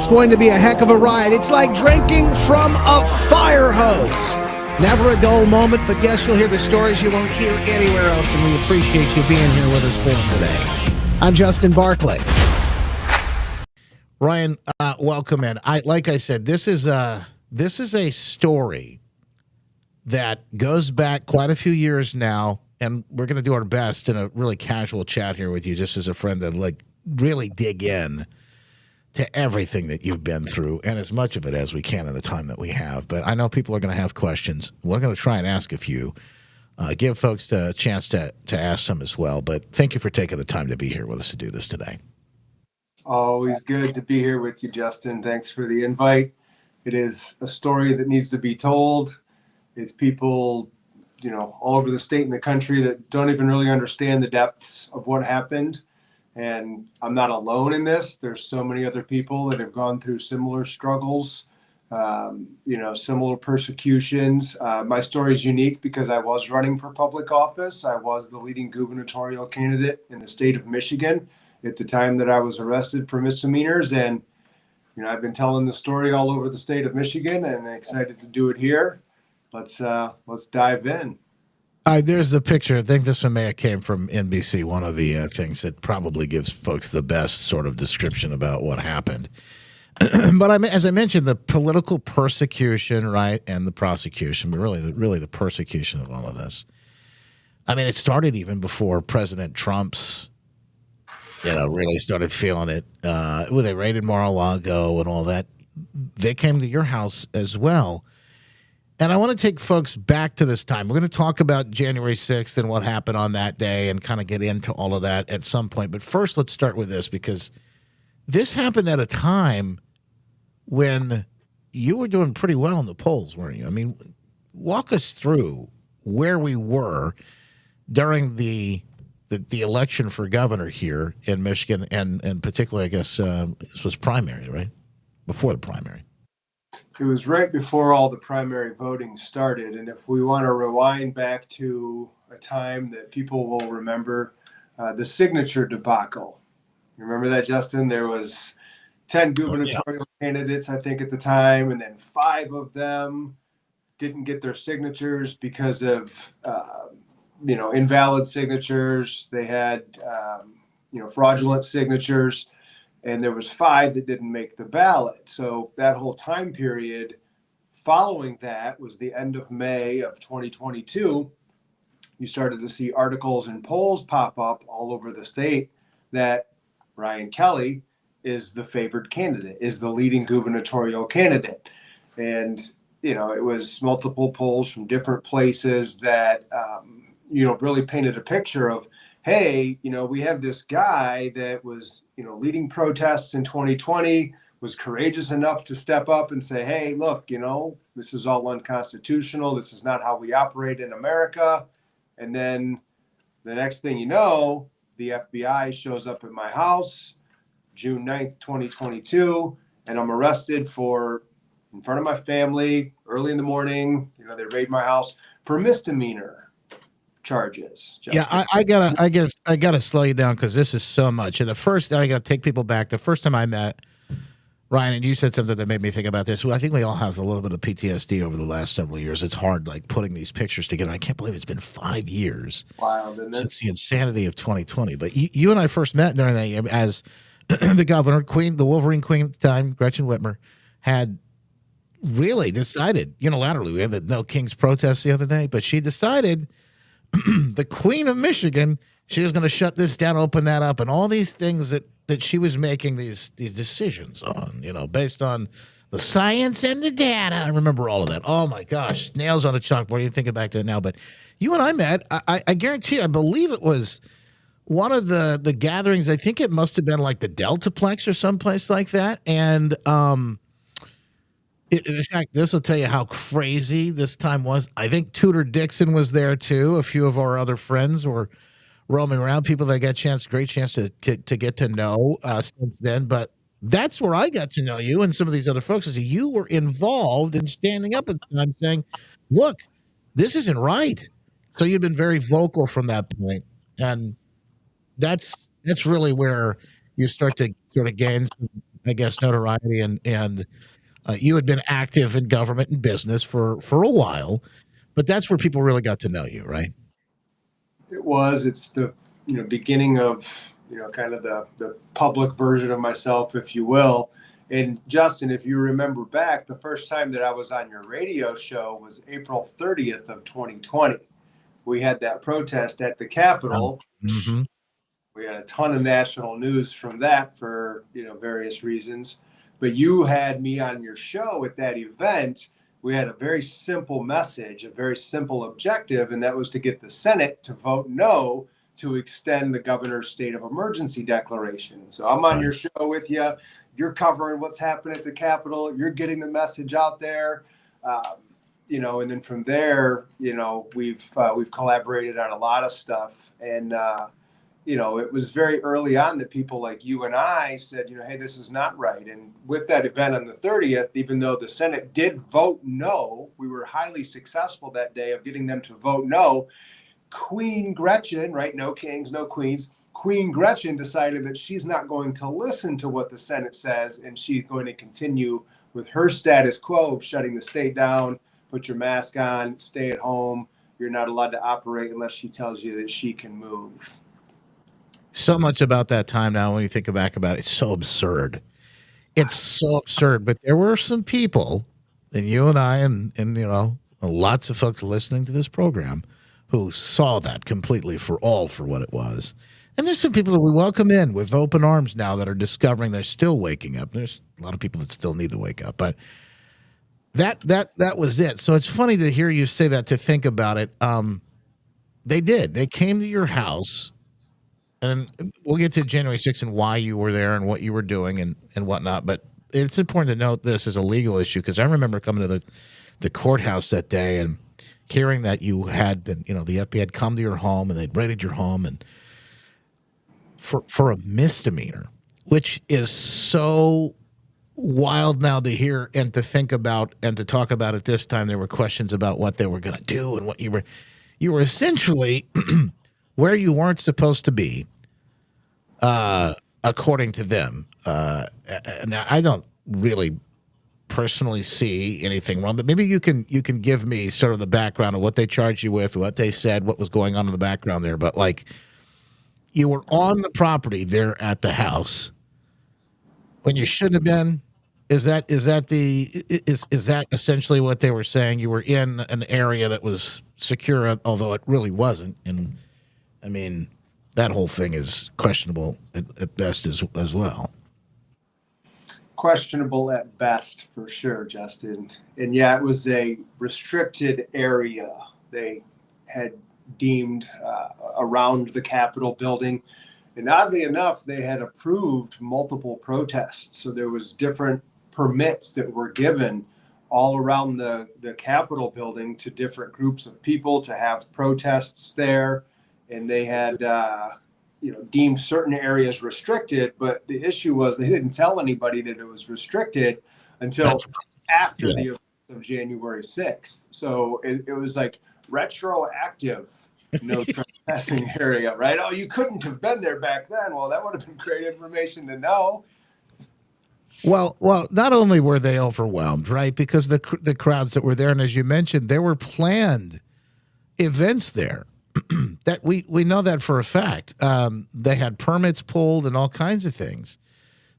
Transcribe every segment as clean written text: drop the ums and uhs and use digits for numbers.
going to be a heck of a ride. It's like drinking from a fire hose. Never a dull moment, but yes, you'll hear the stories you won't hear anywhere else, and we appreciate you being here with us for them today. I'm Justin Barclay. Ryan, welcome in. Like I said, this is a story that goes back quite a few years now, and we're going to do our best in a really casual chat here with you, just as a friend, that like really dig in to everything that you've been through, and as much of it as we can in the time that we have. But I know people are going to have questions. We're going to try and ask a few, give folks a chance to ask some as well. But thank you for taking the time to be here with us to do this today. Always good to be here with you, Justin. Thanks for the invite. It is a story that needs to be told. It's people, all over the state and the country that don't even really understand the depths of what happened. And I'm not alone in this. There's so many other people that have gone through similar struggles, similar persecutions. My story is unique because I was running for public office. I was the leading gubernatorial candidate in the state of Michigan at the time that I was arrested for misdemeanors. And, I've been telling the story all over the state of Michigan, and I'm excited to do it here. Let's dive in. There's the picture. I think this one may have came from NBC, one of the things that probably gives folks the best sort of description about what happened. But as I mentioned, the political persecution, right, and the prosecution, but really the persecution of all of this. I mean, it started even before President Trump's, really started feeling it. They raided Mar-a-Lago and all that. They came to your house as well. And I want to take folks back to this time. We're going to talk about January 6th and what happened on that day and kind of get into all of that at some point. But first, let's start with this, because this happened at a time when you were doing pretty well in the polls, weren't you? I mean, walk us through where we were during the election for governor here in Michigan, and particularly, I guess, this was primary, right? Before the primary. It was right before all the primary voting started. And if we want to rewind back to a time that people will remember, the signature debacle. You remember that, Justin? There was 10 gubernatorial candidates, I think, at the time, and then 5 of them didn't get their signatures because of, invalid signatures. They had, fraudulent signatures. And there was 5 that didn't make the ballot. So that whole time period following that was the end of May of 2022. You started to see articles and polls pop up all over the state that Ryan Kelley is the favored candidate, is the leading gubernatorial candidate. And, it was multiple polls from different places that, really painted a picture of, hey, we have this guy that was, leading protests in 2020, was courageous enough to step up and say, hey, look, this is all unconstitutional. This is not how we operate in America. And then the next thing you know, the FBI shows up at my house, June 9th, 2022, and I'm arrested in front of my family, early in the morning. They raid my house for misdemeanor charges. Yeah, I gotta slow you down, because this is so much. And I gotta take people back. The first time I met Ryan, and you said something that made me think about this. Well, I think we all have a little bit of PTSD over the last several years. It's hard, like, putting these pictures together. I can't believe it's been 5 years since the insanity of 2020. But you and I first met during that year as the governor, the Wolverine Queen at the time, Gretchen Whitmer, had really decided unilaterally. We had the No Kings protest the other day, but she decided, the Queen of Michigan, she was going to shut this down, open that up, and all these things that she was making these decisions on, based on the science and the data. I remember all of that. Oh my gosh, nails on a chalkboard. You thinking back to it now, but you and I met. I guarantee you, I believe it was one of the gatherings. I think it must have been like the Deltaplex or someplace like that, and in fact, this will tell you how crazy this time was. I think Tudor Dixon was there too. A few of our other friends were roaming around, people that I got great chance to get to know since then. But that's where I got to know you and some of these other folks. Is you were involved in standing up at the time saying, look, this isn't right. So you've been very vocal from that point. And that's really where you start to sort of gain I guess, notoriety, and you had been active in government and business for a while, but that's where people really got to know you, right? It's the beginning of kind of the public version of myself, if you will. And Justin, if you remember back, the first time that I was on your radio show was April 30th of 2020. We had that protest at the Capitol. Mm-hmm. We had a ton of national news from that for various reasons. But you had me on your show at that event. We had a very simple message, a very simple objective, and that was to get the Senate to vote no to extend the governor's state of emergency declaration. So I'm on your show with you. You're covering what's happening at the Capitol. You're getting the message out there. And then from there, we've collaborated on a lot of stuff. And it was very early on that people like you and I said, hey, this is not right. And with that event on the 30th, even though the Senate did vote no, we were highly successful that day of getting them to vote no. Queen Gretchen, right? No kings, no queens. Queen Gretchen decided that she's not going to listen to what the Senate says, and she's going to continue with her status quo of shutting the state down, put your mask on, stay at home. You're not allowed to operate unless she tells you that she can move. So much about that time now, when you think back about it, it's so absurd. It's so absurd. But there were some people, and you and I, and lots of folks listening to this program, who saw that completely for what it was. And there's some people that we welcome in with open arms now that are discovering they're still waking up. There's a lot of people that still need to wake up, but that was it. So it's funny to hear you say that, to think about it. They did. They came to your house. And we'll get to January 6th and why you were there and what you were doing and whatnot. But it's important to note this as a legal issue, because I remember coming to the courthouse that day and hearing that you had the FBI had come to your home and they'd raided your home, and for a misdemeanor, which is so wild now to hear and to think about and to talk about. At this time, there were questions about what they were going to do and what you were essentially where you weren't supposed to be, according to them. Now, I don't really personally see anything wrong, but maybe you can give me sort of the background of what they charged you with, what they said, what was going on in the background there. But like, you were on the property there at the house when you shouldn't have been. Is that essentially what they were saying? You were in an area that was secure, although it really wasn't. And I mean, that whole thing is questionable at best as well. Questionable at best, for sure, Justin. And yeah, it was a restricted area they had deemed around the Capitol building. And oddly enough, they had approved multiple protests. So there was different permits that were given all around the Capitol building to different groups of people to have protests there. And they had deemed certain areas restricted, but the issue was they didn't tell anybody that it was restricted until after the events of January 6th. So it was like retroactive, no trespassing area, right? Oh, you couldn't have been there back then. Well, that would have been great information to know. Well, not only were they overwhelmed, right, because the crowds that were there, and as you mentioned, there were planned events there. That we know that for a fact. They had permits pulled and all kinds of things,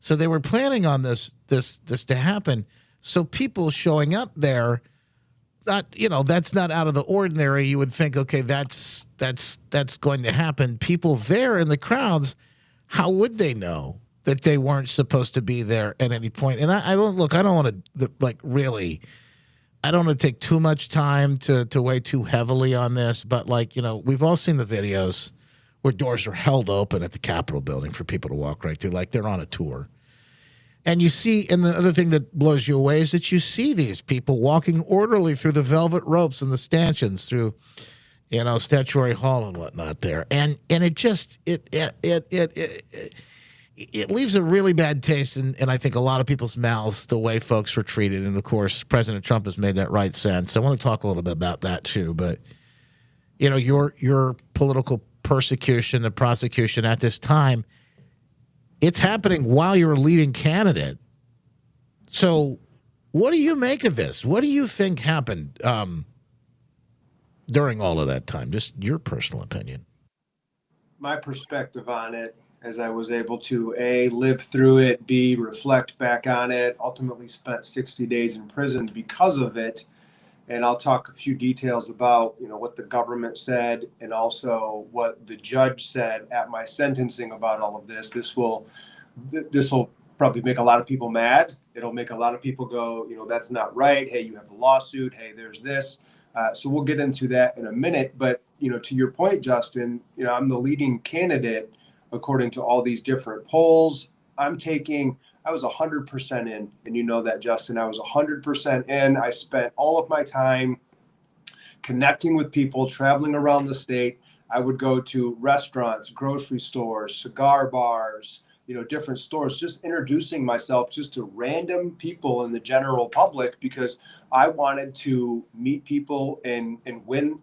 so they were planning on this to happen. So people showing up there, that's not out of the ordinary. You would think, okay, that's going to happen. People there in the crowds, how would they know that they weren't supposed to be there at any point? And I don't want to really. I don't want to take too much time to weigh too heavily on this, but we've all seen the videos where doors are held open at the Capitol building for people to walk right through, like they're on a tour. And you see, and the other thing that blows you away is that you see these people walking orderly through the velvet ropes and the stanchions through, Statuary Hall and whatnot there. And it just, it leaves a really bad taste in I think a lot of people's mouths, the way folks were treated. And of course, President Trump has made that right sense. I want to talk a little bit about that too. But your political persecution, the prosecution at this time, It's happening while you're a leading candidate. So, what do you make of this? What do you think happened during all of that time? Just your personal opinion. My perspective on it, as I was able to A, live through it, B, reflect back on it, ultimately spent 60 days in prison because of it. And I'll talk a few details about, what the government said and also what the judge said at my sentencing about all of this. This will probably make a lot of people mad. It'll make a lot of people go, that's not right. Hey, you have a lawsuit. Hey, there's this. So we'll get into that in a minute. But, to your point, Justin, I'm the leading candidate according to all these different polls. I was 100% in, and you know that, Justin. I was 100% in. I spent all of my time connecting with people, traveling around the state. I would go to restaurants, grocery stores, cigar bars, different stores, just introducing myself just to random people in the general public because I wanted to meet people and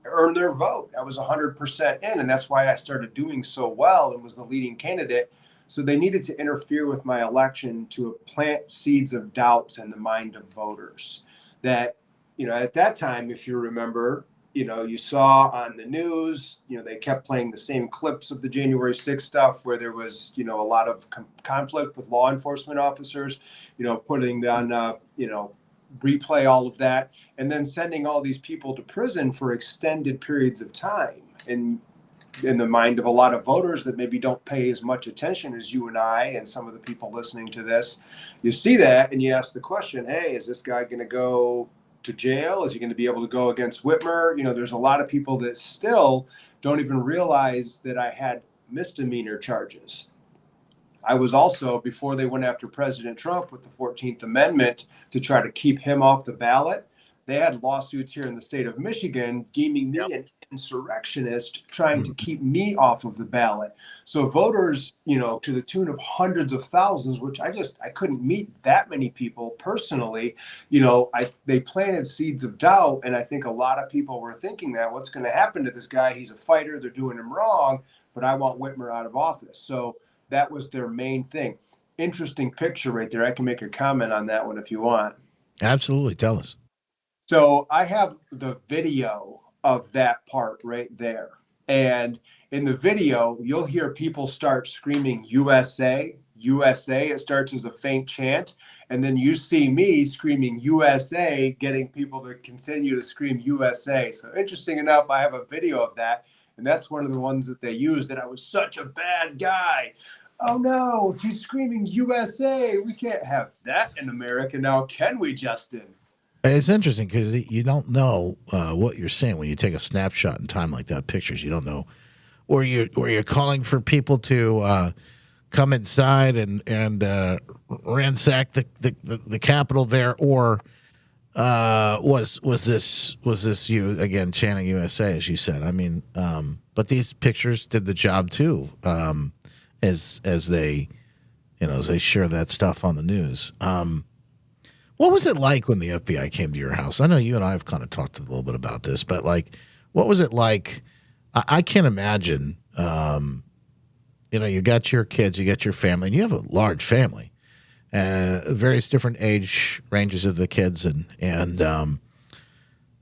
earn their vote. I was 100% in, and that's why I started doing so well and was the leading candidate. So they needed to interfere with my election to plant seeds of doubts in the mind of voters. That, at that time, if you remember, you saw on the news, they kept playing the same clips of the January 6th stuff where there was, a lot of conflict with law enforcement officers, putting on, replay all of that, and then sending all these people to prison for extended periods of time. And in the mind of a lot of voters that maybe don't pay as much attention as you and I and some of the people listening to this, you see that and you ask the question, hey, is this guy going to go to jail? Is he going to be able to go against Whitmer? There's a lot of people that still don't even realize that I had misdemeanor charges. I was also, before they went after President Trump with the 14th Amendment to try to keep him off the ballot, they had lawsuits here in the state of Michigan deeming me an insurrectionist, trying to keep me off of the ballot. So voters, to the tune of hundreds of thousands, which I couldn't meet that many people personally, they planted seeds of doubt. And I think a lot of people were thinking that what's going to happen to this guy? He's a fighter. They're doing him wrong, but I want Whitmer out of office. So that was their main thing. Interesting picture right there. I can make a comment on that one if you want. Absolutely. Tell us. So I have the video of that part right there. And in the video, you'll hear people start screaming USA, USA. It starts as a faint chant. And then you see me screaming USA, getting people to continue to scream USA. So interesting enough, I have a video of that. And that's one of the ones that they used, that I was such a bad guy. Oh no, he's screaming USA. We can't have that in America now, can we, Justin? It's interesting because you don't know what you're seeing when you take a snapshot in time like that. Pictures, you don't know, or you're calling for people to come inside and ransack the Capitol there, or was this you again chanting USA as you said? I mean, but these pictures did the job too, as they as they share that stuff on the news. What was it like when the FBI came to your house? I know you and I have kind of talked a little bit about this, but what was it like? I can't imagine. You got your kids, you got your family, and you have a large family, various different age ranges of the kids and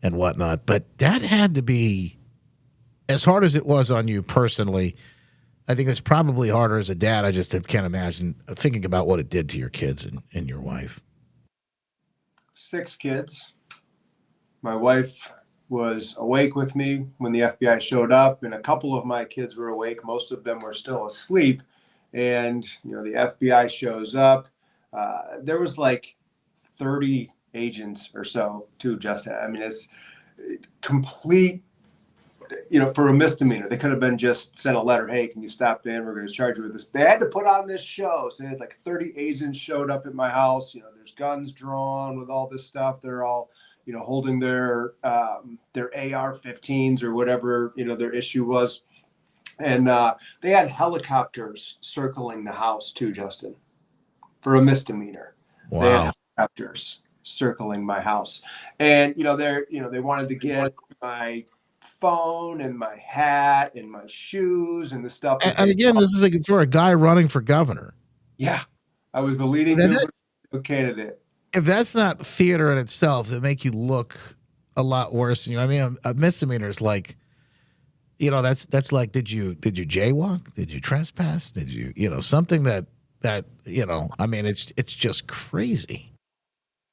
whatnot. But that had to be, as hard as it was on you personally, I think it's probably harder as a dad. I just can't imagine thinking about what it did to your kids and your wife. 6 kids. My wife was awake with me when the FBI showed up, and a couple of my kids were awake. Most of them were still asleep. And, the FBI shows up. There was like 30 agents or so too, Justin. I mean, it's complete, for a misdemeanor. They could have been just sent a letter, hey, can you stop in? We're going to charge you with this. They had to put on this show. So they had like 30 agents showed up at my house. There's guns drawn with all this stuff. They're all, holding their AR-15s or whatever, their issue was. And they had helicopters circling the house too, Justin, for a misdemeanor. Wow. They had helicopters circling my house. And, they wanted to get my phone and my hat and my shoes and the stuff. And again, this is for a guy running for governor. Yeah, I was the leading Then that, gubernatorial candidate. if that's not theater in itself, that make you look a lot worse than you. I mean, a misdemeanor is like, that's like, did you jaywalk? Did you trespass? Did you something that I mean, it's just crazy.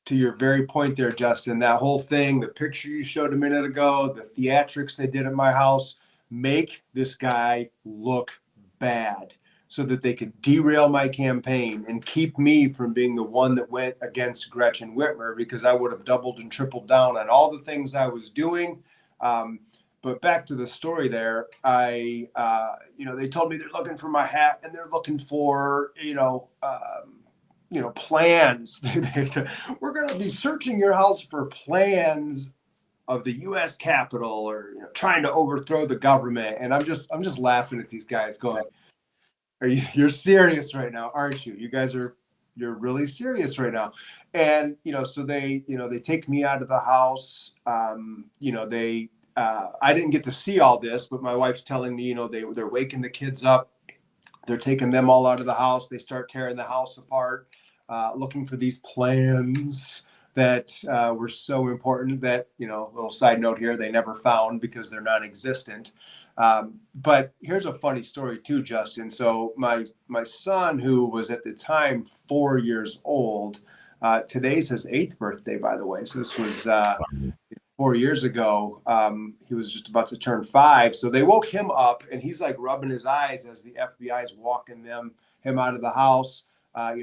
To your very point there, Justin, that whole thing, the picture you showed a minute ago, the theatrics they did at my house, make this guy look bad so that they could derail my campaign and keep me from being the one that went against Gretchen Whitmer, because I would have doubled and tripled down on all the things I was doing. But back to the story there, they told me they're looking for my hat and they're looking for, plans. We're going to be searching your house for plans of the U.S. Capitol, or trying to overthrow the government. And I'm just laughing at these guys, going, You're serious right now, aren't you? You're really serious right now." And so they take me out of the house. I didn't get to see all this, but my wife's telling me, they're waking the kids up. They're taking them all out of the house. They start tearing the house apart, looking for these plans that were so important that, little side note here, they never found because they're non-existent. But here's a funny story too, Justin. So my son, who was at the time 4 years old, today's his 8th birthday, by the way. So this was 4 years ago. He was just about to turn 5. So they woke him up and he's like rubbing his eyes as the FBI is walking him out of the house.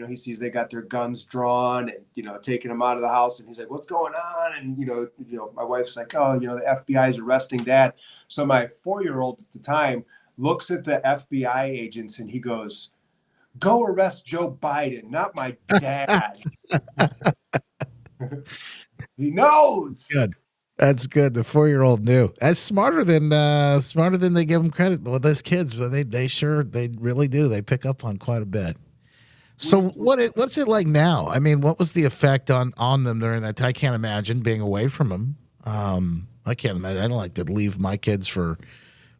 He sees they got their guns drawn and, taking him out of the house. And he's like, "What's going on?" And, my wife's like, "Oh, the FBI is arresting Dad." So my 4-year-old at the time looks at the FBI agents and he goes, "Go arrest Joe Biden, not my dad." He knows. Good. That's good. The 4-year-old knew. That's smarter than they give them credit. Well, those kids, they really do. They pick up on quite a bit. So what's it like now? I mean, what was the effect on them during that time? I can't imagine being away from them. I can't imagine. I don't like to leave my kids for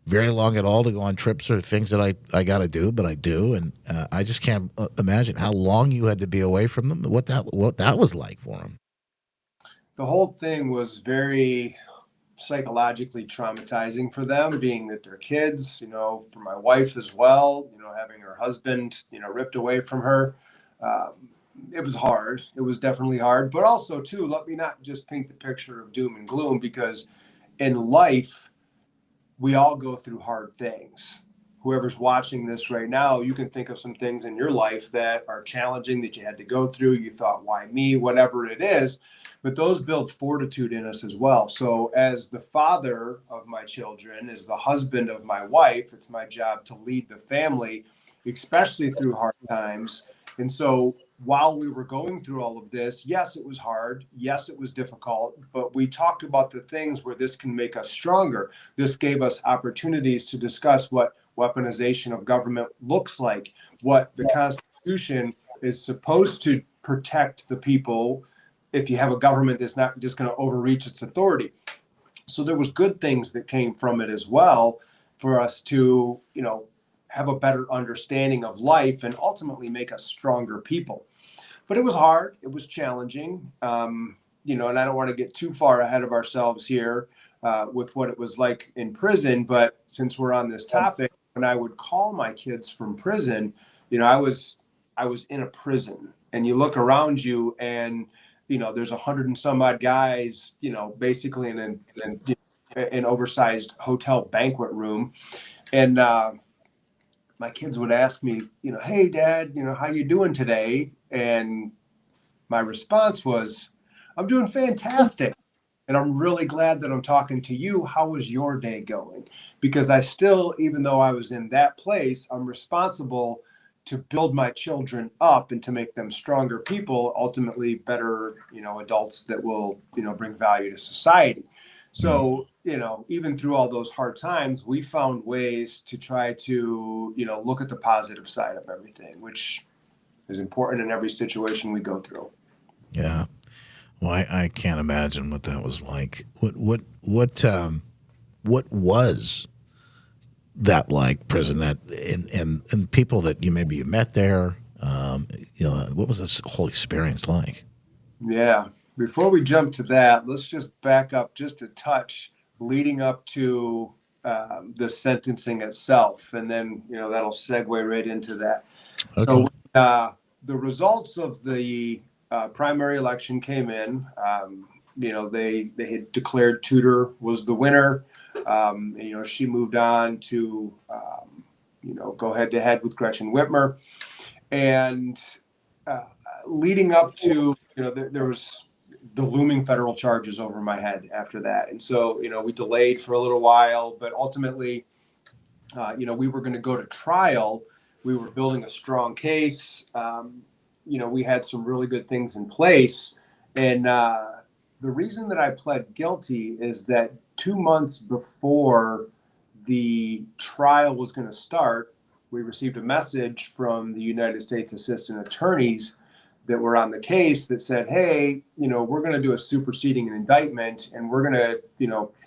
very long at all to go on trips or things that I got to do, but I do, and I just can't imagine how long you had to be away from them. What that was like for them. The whole thing was very psychologically traumatizing for them, being that they're kids, for my wife as well, having her husband, ripped away from her. It was hard. It was definitely hard. But also, too, let me not just paint the picture of doom and gloom, because in life, we all go through hard things. Whoever's watching this right now, you can think of some things in your life that are challenging that you had to go through. You thought, "Why me?" Whatever it is. But those build fortitude in us as well. So as the father of my children, as the husband of my wife, it's my job to lead the family, especially through hard times. And so while we were going through all of this, yes, it was hard. Yes, it was difficult. But we talked about the things where this can make us stronger. This gave us opportunities to discuss what weaponization of government looks like, what the Constitution is supposed to protect the people if you have a government that's not just going to overreach its authority. So there was good things that came from it as well, for us to, have a better understanding of life and ultimately make us stronger people. But it was hard. It was challenging. And I don't want to get too far ahead of ourselves here with what it was like in prison. But since we're on this topic, when I would call my kids from prison, I was in a prison, and you look around you and there's 100 and some odd guys, basically in an oversized hotel banquet room. And my kids would ask me, "Hey, Dad, how you doing today?" And my response was, "I'm doing fantastic. And I'm really glad that I'm talking to you. How was your day going?" Because I still, even though I was in that place, I'm responsible to build my children up and to make them stronger people, ultimately better, adults that will, bring value to society. So, even through all those hard times, we found ways to try to, look at the positive side of everything, which is important in every situation we go through. Yeah. Well, I can't imagine what that was like. What was that like, prison, that and people that you met there, What was this whole experience like? Yeah. Before we jump to that, let's just back up just a touch leading up to the sentencing itself. And then, that'll segue right into that. Okay. So the results of the primary election came in. They had declared Tudor was the winner. She moved on to, go head to head with Gretchen Whitmer. And leading up to, there was the looming federal charges over my head after that. And so, we delayed for a little while, but ultimately, we were going to go to trial. We were building a strong case. We had some really good things in place. And the reason that I pled guilty is that 2 months before the trial was going to start, we received a message from the United States Assistant Attorneys that were on the case that said, hey, we're going to do a superseding indictment and we're going to,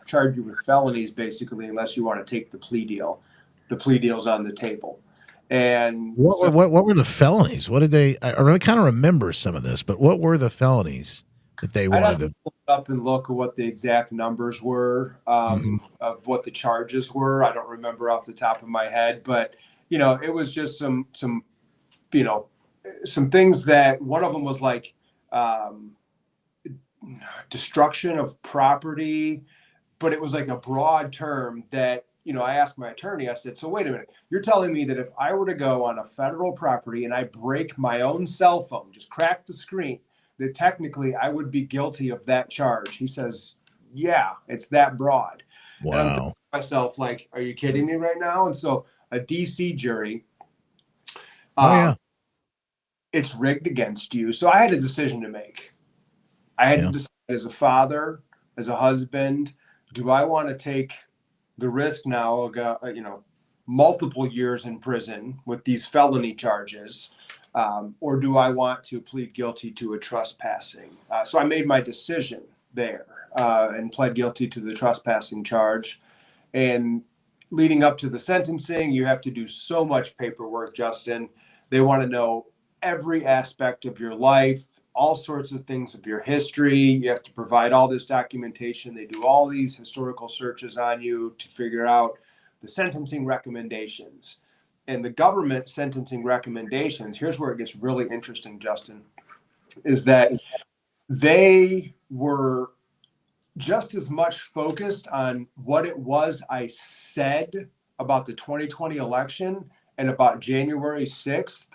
charge you with felonies basically, unless you want to take the plea deal. The plea deal's on the table. And what were the felonies? What did they? I kind of remember some of this, but what were the felonies that they I'd have wanted to look up and look at what the exact numbers were of what the charges were. I don't remember off the top of my head, but it was just some things that one of them was like destruction of property, but it was like a broad term that, I asked my attorney, I said, so wait a minute, you're telling me that if I were to go on a federal property and I break my own cell phone, just crack the screen, that technically I would be guilty of that charge? He says, yeah, it's that broad. Wow. And I'm thinking to myself, like, are you kidding me right now? And so a DC jury, it's rigged against you. So I had a decision to make. I had to decide as a father, as a husband, do I want to take the risk now of, multiple years in prison with these felony charges, or do I want to plead guilty to a trespassing? So I made my decision there and pled guilty to the trespassing charge. And leading up to the sentencing, you have to do so much paperwork, Justin. They want to know every aspect of your life, all sorts of things of your history. You have to provide all this documentation. They do all these historical searches on you to figure out the sentencing recommendations. And the government sentencing recommendations, here's where it gets really interesting, Justin, is that they were just as much focused on what it was I said about the 2020 election and about January 6th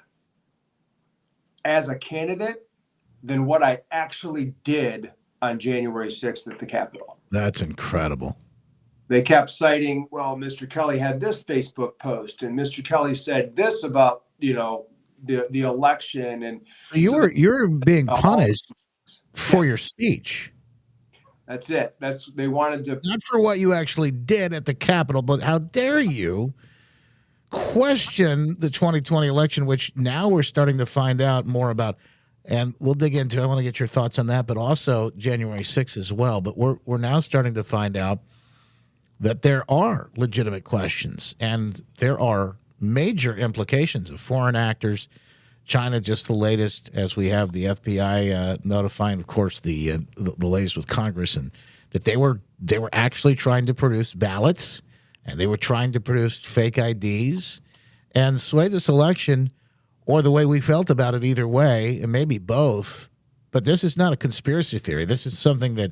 as a candidate than what I actually did on January 6th at the Capitol. That's incredible. They kept citing, well, Mr. Kelley had this Facebook post and Mr. Kelley said this about, the election. And so you're being punished for your speech. That's it. They wanted to, not for what you actually did at the Capitol, but how dare you question the 2020 election, which now we're starting to find out more about, and we'll dig into. I want to get your thoughts on that, but also January 6th as well. But we're now starting to find out that there are legitimate questions and there are major implications of foreign actors. China, just the latest, as we have the FBI notifying, of course, the latest with Congress, and that they were actually trying to produce ballots. And they were trying to produce fake IDs and sway this election, or the way we felt about it either way, and maybe both. But this is not a conspiracy theory. This is something that,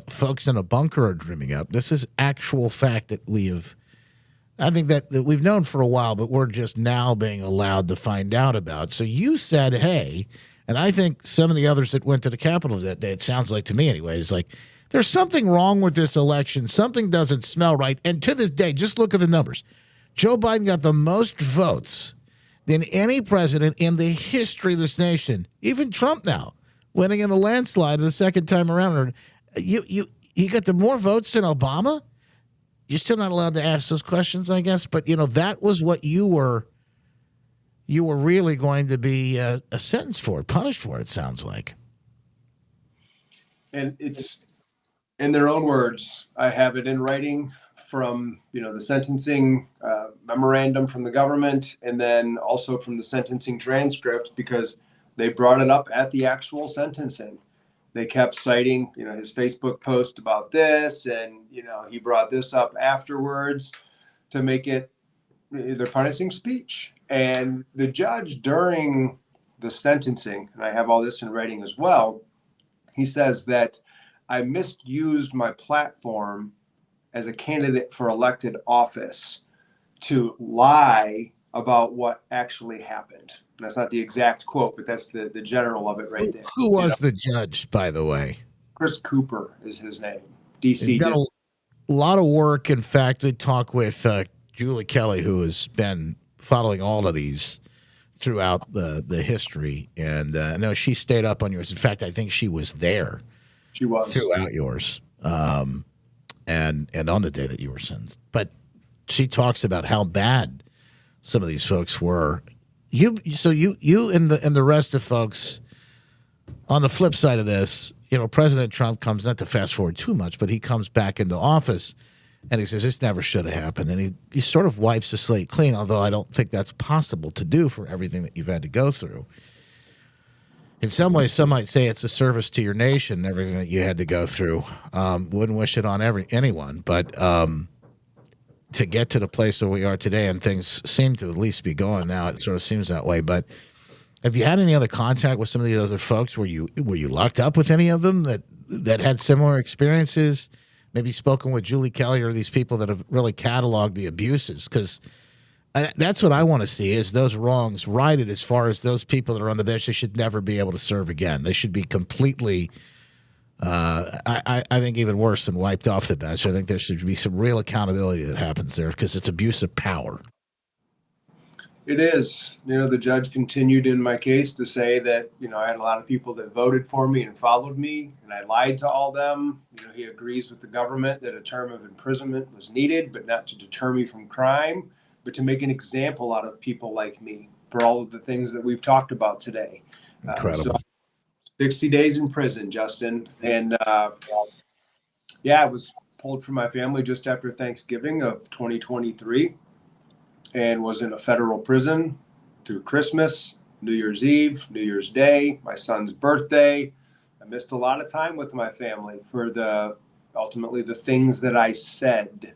folks in a bunker are dreaming up. This is actual fact that I think that we've known for a while, but we're just now being allowed to find out about. So you said, hey, and I think some of the others that went to the Capitol that day, it sounds like to me anyways, like, there's something wrong with this election. Something doesn't smell right. And to this day, just look at the numbers. Joe Biden got the most votes than any president in the history of this nation. Even Trump now, winning in the landslide the second time around. You got the more votes than Obama? You're still not allowed to ask those questions, I guess. But, that was what you were really going to be sentenced for, punished for, it sounds like. And it's, in their own words, I have it in writing from, the sentencing memorandum from the government and then also from the sentencing transcript, because they brought it up at the actual sentencing. They kept citing, his Facebook post about this, and, he brought this up afterwards to make it, they're punishing speech. And the judge during the sentencing, and I have all this in writing as well, he says that I misused my platform as a candidate for elected office to lie about what actually happened. And that's not the exact quote, but that's the general of it right there. Who was the judge, by the way? Chris Cooper is his name. He's DC. got a lot of work. In fact, we talked with Julie Kelley, who has been following all of these throughout the history. And I know she stayed up on yours. In fact, I think she was there. She was. Throughout yours. And on the day that you were sentenced. But she talks about how bad some of these folks were. You and the rest of folks, on the flip side of this, President Trump comes, not to fast forward too much, but he comes back into office and he says, this never should have happened. And he sort of wipes the slate clean, although I don't think that's possible to do for everything that you've had to go through. In some ways, some might say it's a service to your nation, everything that you had to go through. Wouldn't wish it on anyone, but to get to the place where we are today, and things seem to at least be going now, it sort of seems that way. But have you had any other contact with some of the other folks? Were you locked up with any of them that had similar experiences? Maybe spoken with Julie Kelley or these people that have really cataloged the abuses? Because that's what I want to see, is those wrongs righted. As far as those people that are on the bench, they should never be able to serve again. They should be completely, I think, even worse than wiped off the bench. I think there should be some real accountability that happens there, because it's abuse of power. It is. The judge continued in my case to say that, I had a lot of people that voted for me and followed me, and I lied to all them. He agrees with the government that a term of imprisonment was needed, but not to deter me from crime, but to make an example out of people like me for all of the things that we've talked about today. Incredible. So 60 days in prison, Justin. And I was pulled from my family just after Thanksgiving of 2023 and was in a federal prison through Christmas, New Year's Eve, New Year's Day, my son's birthday. I missed a lot of time with my family for ultimately the things that I said,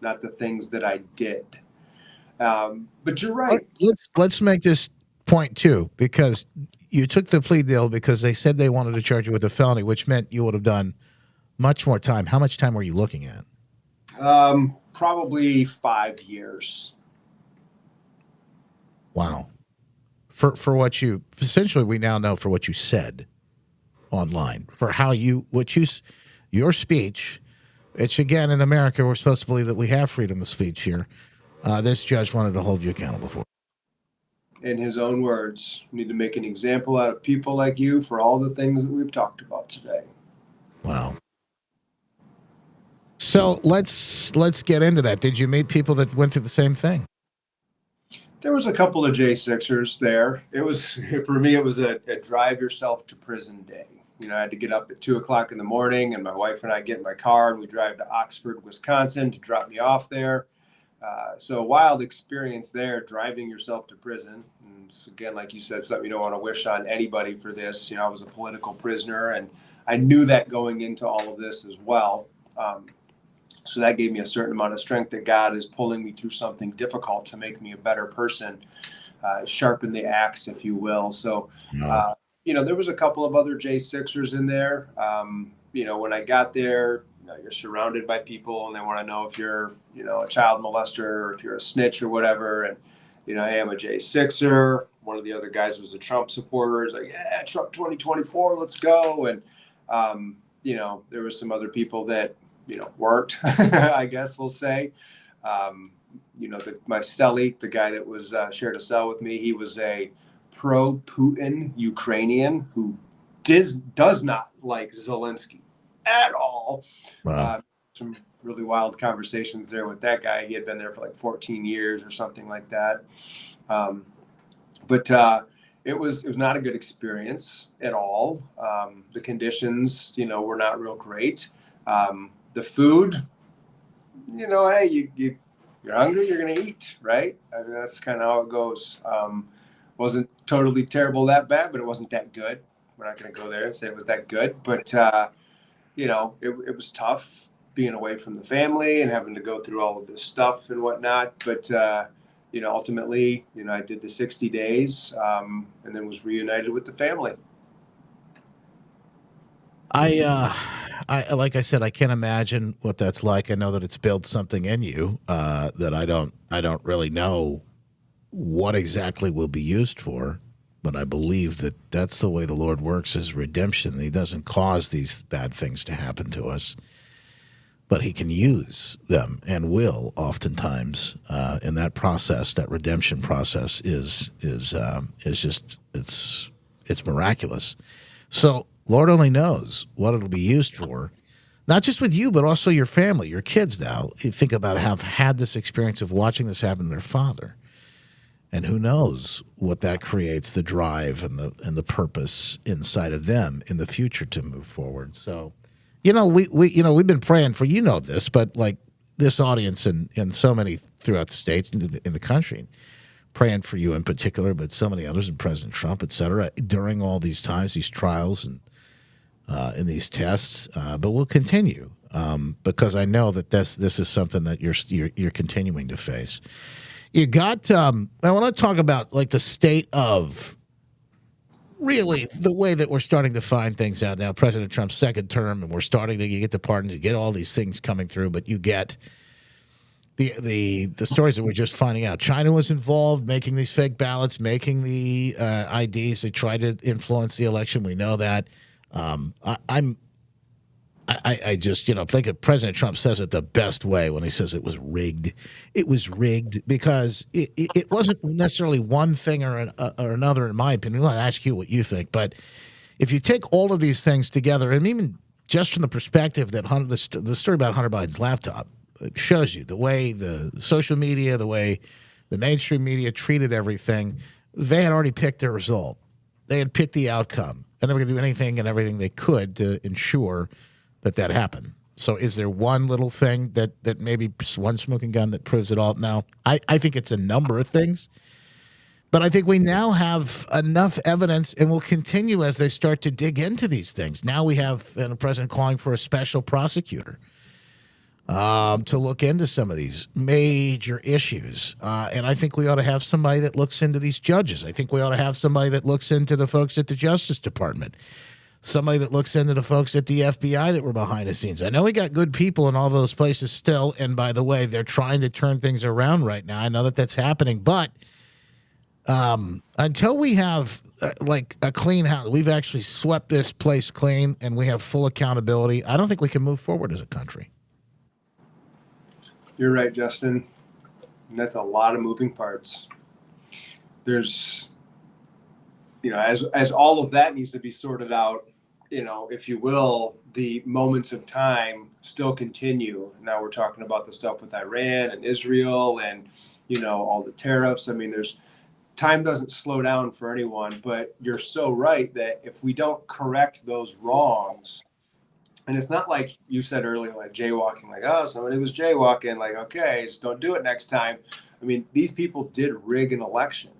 not the things that I did. But you're right. Let's make this point too, because you took the plea deal because they said they wanted to charge you with a felony, which meant you would have done much more time. How much time were you looking at? Probably 5 years. Wow. For what you essentially, we now know for what you said online, for how your speech. It's, again, in America, we're supposed to believe that we have freedom of speech here. This judge wanted to hold you accountable for. In his own words, we need to make an example out of people like you for all the things that we've talked about today. Wow. So let's get into that. Did you meet people that went through the same thing? There was a couple of J6ers there. It was, for me, it was a drive yourself to prison day. I had to get up at 2:00 in the morning, and my wife and I get in my car and we drive to Oxford, Wisconsin to drop me off there. So a wild experience there, driving yourself to prison. And again, like you said, something you don't want to wish on anybody for this. I was a political prisoner, and I knew that going into all of this as well. So that gave me a certain amount of strength that God is pulling me through something difficult to make me a better person, sharpen the axe, if you will. So, there was a couple of other J6ers in there. When I got there, you're surrounded by people, and they want to know if you're, a child molester or if you're a snitch or whatever. And, hey, I'm a J6er. One of the other guys was a Trump supporter. He's like, yeah, Trump 2024, let's go. And, there were some other people that, weren't, I guess we'll say. My cellie, the guy that was shared a cell with me, he was a pro-Putin Ukrainian who does not like Zelensky at all. Wow. Some really wild conversations there with that guy. He had been there for like 14 years or something like that. But it was not a good experience at all. The conditions, were not real great. The food, hey, you You're hungry, you're going to eat, right? I mean, that's kind of how it goes. Wasn't totally terrible that bad, but it wasn't that good. We're not going to go there and say it was that good, but it was tough being away from the family and having to go through all of this stuff and whatnot. But ultimately, I did the 60 days and then was reunited with the family. I like I said, I can't imagine what that's like. I know that it's built something in you that I don't really know what exactly will be used for, but I believe that that's the way the Lord works is redemption. He doesn't cause these bad things to happen to us, but He can use them and will oftentimes. In that process, that redemption process is just it's miraculous. So Lord only knows what it'll be used for. Not just with you, but also your family, your kids now. You think about have had this experience of watching this happen to their father. And who knows what that creates, the drive and the purpose inside of them in the future to move forward. So, we've been praying for this, but like this audience and so many throughout the states and in the country, praying for you in particular, but so many others and President Trump, et cetera, during all these times, these trials and in these tests. But we'll continue because I know that this is something that you're continuing to face. You got. I want to talk about like the state of really the way that we're starting to find things out now. President Trump's second term, and we're starting to get the pardons, you get all these things coming through, but you get the stories that we're just finding out. China was involved, making these fake ballots, making the IDs. They tried to influence the election. We know that. I just, think of President Trump says it the best way when he says it was rigged. It was rigged because it wasn't necessarily one thing or another, in my opinion. I'll ask you what you think. But if you take all of these things together, and even just from the perspective that the story about Hunter Biden's laptop, it shows you the way the social media, the way the mainstream media treated everything. They had already picked their result. They had picked the outcome, and they were going to do anything and everything they could to ensure that happened. So is there one little thing that maybe one smoking gun that proves it all? Now, I think it's a number of things, but I think we now have enough evidence and will continue as they start to dig into these things. Now we have the president calling for a special prosecutor to look into some of these major issues. And I think we ought to have somebody that looks into these judges. I think we ought to have somebody that looks into the folks at the Justice Department. Somebody that looks into the folks at the FBI that were behind the scenes. I know we got good people in all those places still. And by the way, they're trying to turn things around right now. I know that that's happening. But until we have like a clean house, we've actually swept this place clean and we have full accountability, I don't think we can move forward as a country. You're right, Justin. And that's a lot of moving parts. There's, as all of that needs to be sorted out, if you will, the moments of time still continue. Now we're talking about the stuff with Iran and Israel and, all the tariffs. I mean, time doesn't slow down for anyone, but you're so right that if we don't correct those wrongs, and it's not like you said earlier, like jaywalking, like, oh, somebody was jaywalking, like, okay, just don't do it next time. I mean, these people did rig an election.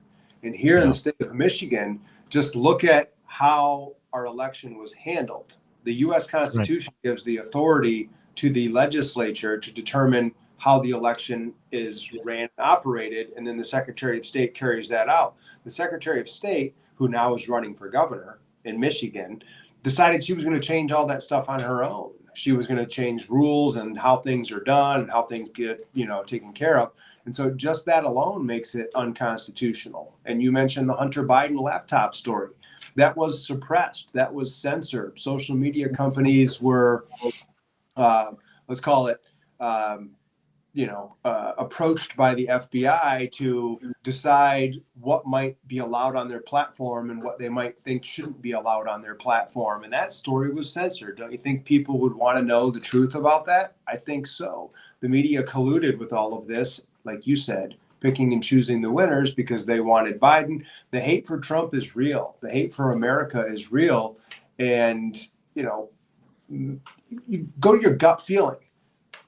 And here in the state of Michigan, just look at how our election was handled. The U.S. Constitution gives the authority to the legislature to determine how the election is ran and operated, and then the Secretary of State carries that out. The Secretary of State, who now is running for governor in Michigan, decided she was going to change all that stuff on her own. She was going to change rules and how things are done and how things get, taken care of. And so just that alone makes it unconstitutional. And you mentioned the Hunter Biden laptop story. That was suppressed. That was censored. Social media companies were, let's call it, approached by the FBI to decide what might be allowed on their platform and what they might think shouldn't be allowed on their platform. And that story was censored. Don't you think people would want to know the truth about that? I think so. The media colluded with all of this, like you said, picking and choosing the winners because they wanted Biden. The hate for Trump is real. The hate for America is real. And, you go to your gut feeling.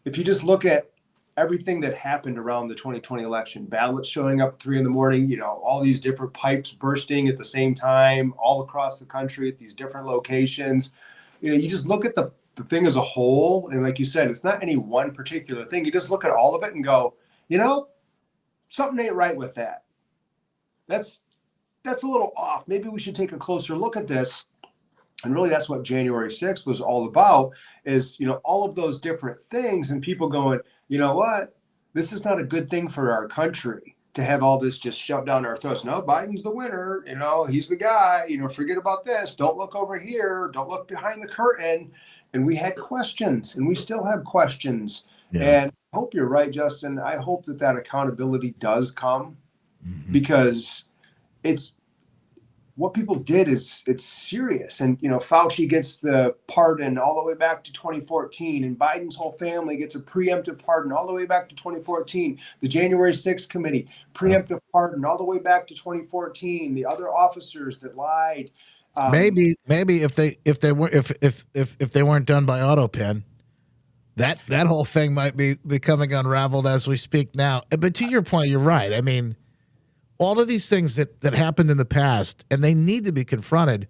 If you just look at everything that happened around the 2020 election, ballots showing up at 3 a.m, all these different pipes bursting at the same time, all across the country at these different locations. You just look at the thing as a whole. And like you said, it's not any one particular thing. You just look at all of it and go, something ain't right with that. That's a little off. Maybe we should take a closer look at this. And really, that's what January 6th was all about, is, all of those different things, and people going, you know what, this is not a good thing for our country to have all this just shoved down our throats. No, Biden's the winner. He's the guy. Forget about this. Don't look over here. Don't look behind the curtain. And we had questions, and we still have questions. Yeah. And I hope you're right, Justin. I hope that accountability does come, because it's what people did it's serious. And, Fauci gets the pardon all the way back to 2014, and Biden's whole family gets a preemptive pardon all the way back to 2014. The January 6th committee, preemptive pardon all the way back to 2014. The other officers that lied. Maybe if they weren't done by auto pen, that whole thing might be becoming unraveled as we speak now. But to your point, you're right. I mean, all of these things that happened in the past, and they need to be confronted,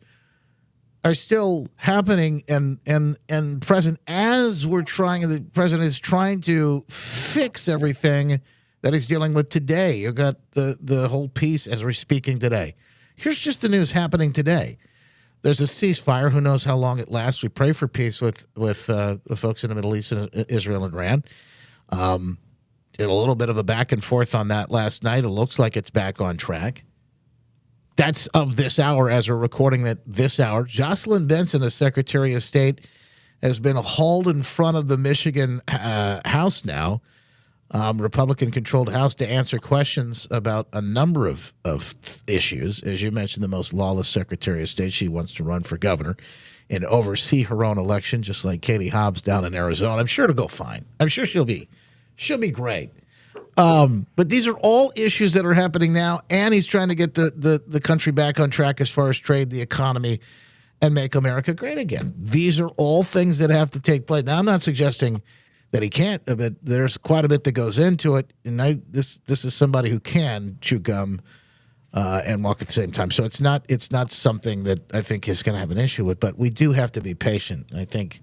are still happening and present as the president is trying to fix everything that he's dealing with today. You've got the whole piece as we're speaking today. Here's just the news happening today. There's a ceasefire. Who knows how long it lasts? We pray for peace with the folks in the Middle East, Israel and Iran. Did a little bit of a back and forth on that last night. It looks like it's back on track. That's of this hour as we're recording that this hour. Jocelyn Benson, the Secretary of State, has been hauled in front of the Michigan House now, Republican-controlled House, to answer questions about a number of issues. As you mentioned, the most lawless Secretary of State. She wants to run for governor and oversee her own election, just like Katie Hobbs down in Arizona. I'm sure it'll go fine. I'm sure she'll be great. But these are all issues that are happening now, and he's trying to get the country back on track as far as trade, the economy, and make America great again. These are all things that have to take place. Now, I'm not suggesting that he can't, but there's quite a bit that goes into it, and this is somebody who can chew gum and walk at the same time. So it's not something that I think is going to have an issue with, but we do have to be patient. I think,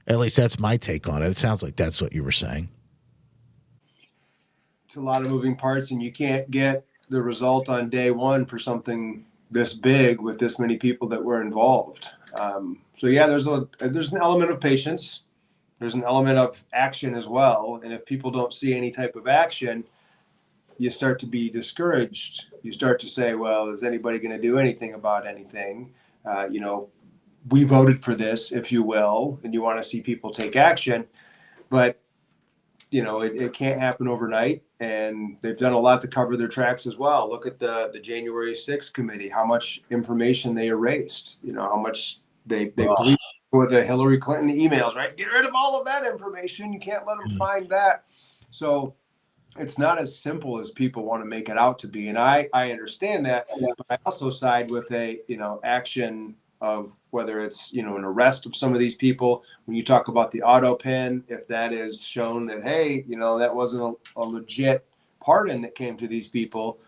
at least that's my take on it. It sounds like that's what you were saying. A lot of moving parts, and you can't get the result on day one for something this big with this many people that were involved. So yeah, there's an element of patience. There's an element of action as well. And if people don't see any type of action, you start to be discouraged. You start to say, well, is anybody going to do anything about anything? We voted for this, if you will, and you want to see people take action, but it can't happen overnight, and they've done a lot to cover their tracks as well. Look at the January 6th committee, how much information they erased, how much they believed with the Hillary Clinton emails, right? Get rid of all of that information. You can't let them find that. So it's not as simple as people want to make it out to be. And I understand that, but I also side with action of whether it's, an arrest of some of these people. When you talk about the auto pen, if that is shown that, hey, that wasn't a legit pardon that came to these people,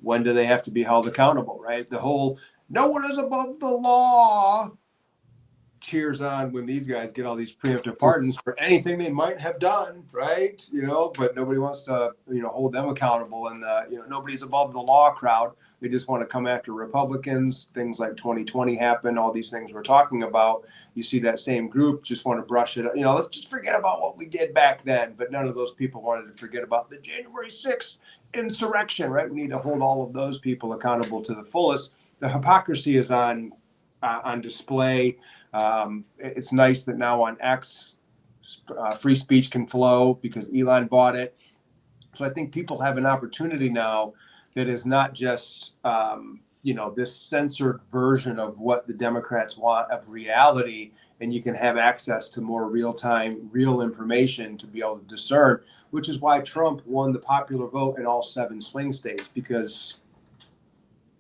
when do they have to be held accountable, right? The whole, no one is above the law cheers on when these guys get all these preemptive pardons for anything they might have done, right? But nobody wants to, hold them accountable. And nobody's above the law crowd. They just want to come after Republicans. Things like 2020 happen. All these things we're talking about. You see that same group just want to brush it. Let's just forget about what we did back then. But none of those people wanted to forget about the January 6th insurrection, right? We need to hold all of those people accountable to the fullest. The hypocrisy is on display. It's nice that now on X, free speech can flow because Elon bought it. So I think people have an opportunity now that is not just, this censored version of what the Democrats want of reality, and you can have access to more real-time, real information to be able to discern, which is why Trump won the popular vote in all 7 swing states, because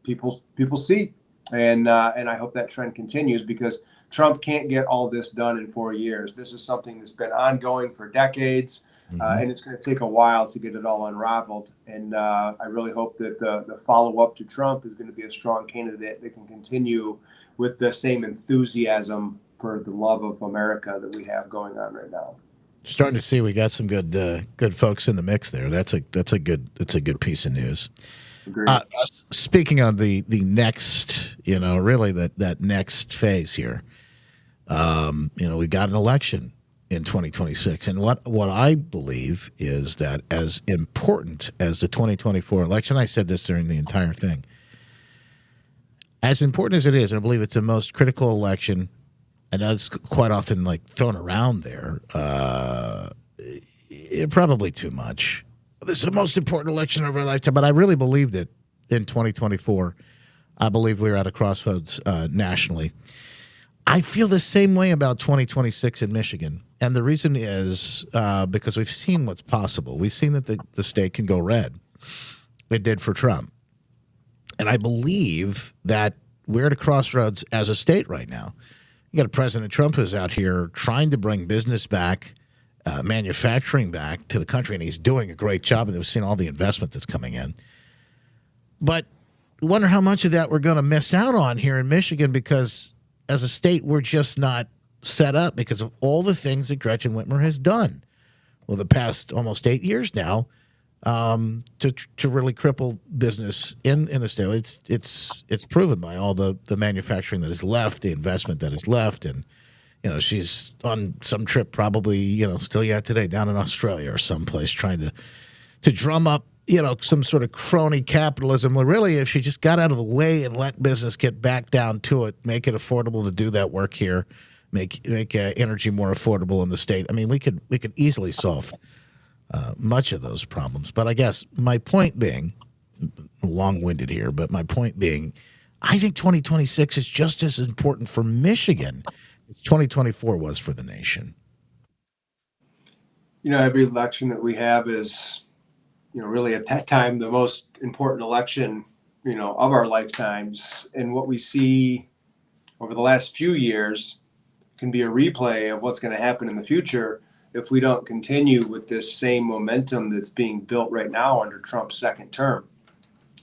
people see. And I hope that trend continues, because Trump can't get all this done in 4 years. This is something that's been ongoing for decades. And it's going to take a while to get it all unraveled. And I really hope that the follow-up to Trump is going to be a strong candidate that can continue with the same enthusiasm for the love of America that we have going on right now. Starting to see we got some good folks in the mix there. That's a good piece of news. Speaking on the next, really that next phase here. We got an election in 2026, and what I believe is that as important as the 2024 election, I said this during the entire thing, as important as it is, and I believe it's the most critical election. And that's quite often thrown around there. Probably too much. This is the most important election of our lifetime. But I really believed it in 2024. I believe we were at a crossroads nationally. I feel the same way about 2026 in Michigan. And the reason is because we've seen what's possible. We've seen that the state can go red. It did for Trump. And I believe that we're at a crossroads as a state right now. You got a President Trump who's out here trying to bring business back, manufacturing back to the country, and he's doing a great job. And we've seen all the investment that's coming in. But I wonder how much of that we're going to miss out on here in Michigan because as a state, we're just not set up because of all the things that Gretchen Whitmer has done. Well, the past almost 8 years now to really cripple business in the state. It's proven by all the manufacturing that is left, the investment that is left, and she's on some trip probably still yet today down in Australia or someplace trying to drum up some sort of crony capitalism. Well, really, if she just got out of the way and let business get back down to it, make it affordable to do that work here, make energy more affordable in the state. I mean, we could easily solve much of those problems. But I guess my point being, long-winded here, but my point being, I think 2026 is just as important for Michigan as 2024 was for the nation. Every election that we have is, really at that time, the most important election, of our lifetimes. And what we see over the last few years can be a replay of what's going to happen in the future if we don't continue with this same momentum that's being built right now under Trump's second term.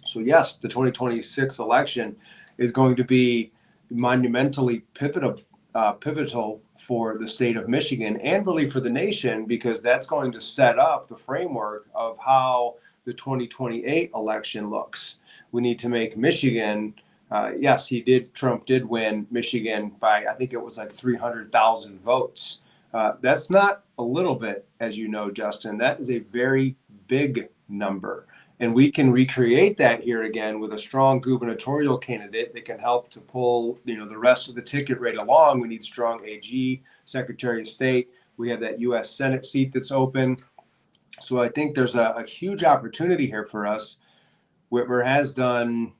So yes, the 2026 election is going to be monumentally pivotal for the state of Michigan and really for the nation, because that's going to set up the framework of how the 2028 election looks. We need to make Michigan, Trump did win Michigan by, I think it was 300,000 votes. That's not a little bit, as you know, Justin. That is a very big number. And we can recreate that here again with a strong gubernatorial candidate that can help to pull, the rest of the ticket right along. We need strong AG, Secretary of State. We have that U.S. Senate seat that's open. So I think there's a huge opportunity here for us. Whitmer has done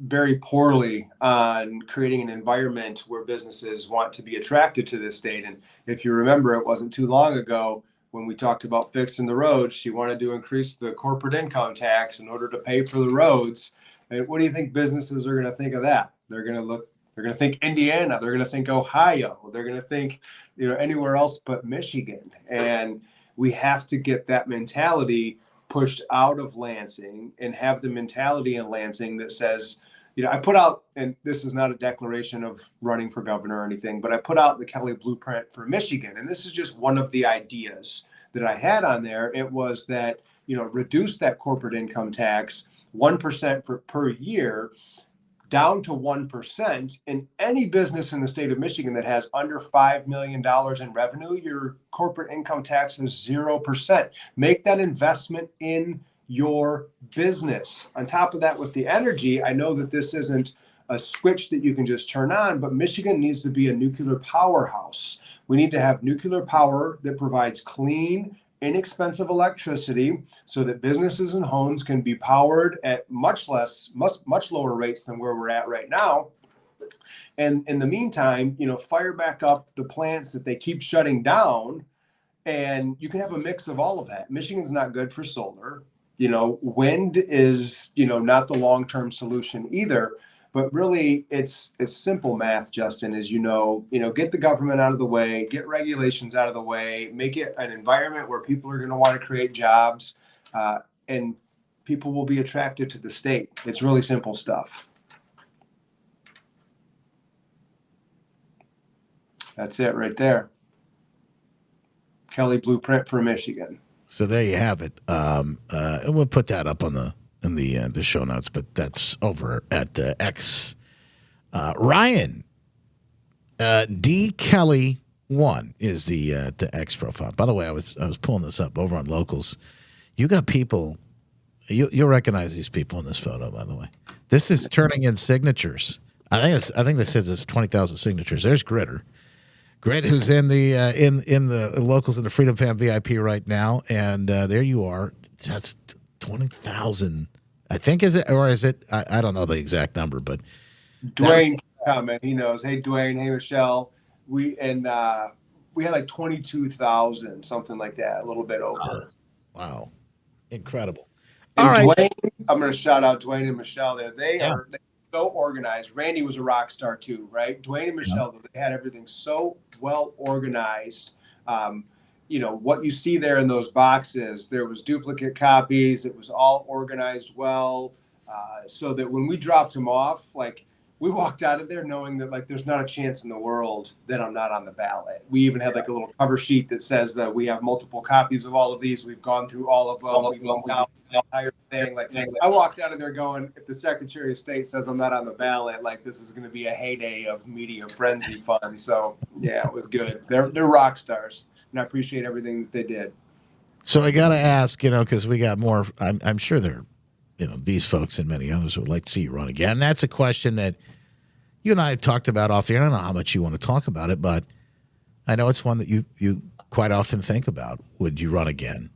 very poorly on creating an environment where businesses want to be attracted to this state. And if you remember, it wasn't too long ago when we talked about fixing the roads, she wanted to increase the corporate income tax in order to pay for the roads. And what do you think businesses are going to think of that? They're going to think Indiana, they're going to think Ohio, they're going to think, anywhere else but Michigan. And we have to get that mentality pushed out of Lansing and have the mentality in Lansing that says, I put out, and this is not a declaration of running for governor or anything, but I put out the Kelley blueprint for Michigan. And this is just one of the ideas that I had on there. It was that, reduce that corporate income tax 1% per year down to 1%. And any business in the state of Michigan that has under $5 million in revenue, your corporate income tax is 0%. Make that investment in your business. On top of that, with the energy, I know that this isn't a switch that you can just turn on, but Michigan needs to be a nuclear powerhouse. We need to have nuclear power that provides clean, inexpensive electricity so that businesses and homes can be powered at much lower rates than where we're at right now. And in the meantime, fire back up the plants that they keep shutting down, and you can have a mix of all of that. Michigan's not good for solar. Wind is, not the long-term solution either. But really, it's simple math, Justin, as get the government out of the way, get regulations out of the way, make it an environment where people are going to want to create jobs, and people will be attracted to the state. It's really simple stuff. That's it right there. Kelley Blueprint for Michigan. So there you have it. And we'll put that up on the show notes. But that's over at X. Ryan D Kelley 1 is the X profile. By the way, I was pulling this up over on Locals. You got people. You'll recognize these people in this photo. By the way, this is turning in signatures. I think this says it's 20,000 signatures. There's Gritter. Grit, who's in the Locals in the Freedom Fam VIP right now, and there you are. That's 20,000. I think is it I don't know the exact number, but Dwayne comment. He knows. Hey Dwayne. Hey Michelle. We had like 22,000, something like that, a little bit over. Wow, incredible. And all right, Dwayne, I'm going to shout out Dwayne and Michelle there. They are so organized. Randy was a rock star too, right? Dwayne and Michelle, they had everything so well organized. What you see there in those boxes, there was duplicate copies. It was all organized well, so that when we dropped them off, like we walked out of there knowing that like there's not a chance in the world that I'm not on the ballot. We even had like a little cover sheet that says that we have multiple copies of all of these. We've gone through all of them. We've gone out the entire thing. Like I walked out of there going, if the Secretary of State says I'm not on the ballot, like this is going to be a heyday of media frenzy fun. So yeah, it was good. They're rock stars, and I appreciate everything that they did. So I got to ask, because we got more. I'm sure they're. These folks and many others would like to see you run again. That's a question that you and I have talked about off the air. I don't know how much you want to talk about it, but I know it's one that you quite often think about. Would you run again?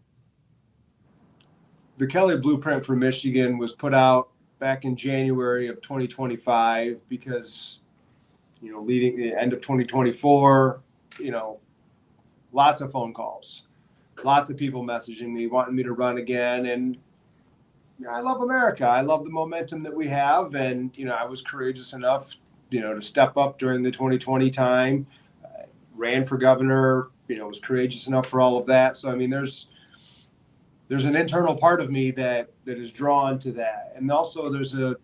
The Kelley Blueprint for Michigan was put out back in January of 2025 because, leading the end of 2024, lots of phone calls, lots of people messaging me, wanting me to run again. And I love America. I love the momentum that we have. And, I was courageous enough, to step up during the 2020 time, ran for governor, was courageous enough for all of that. So, I mean, there's an internal part of me that is drawn to that. And also there's a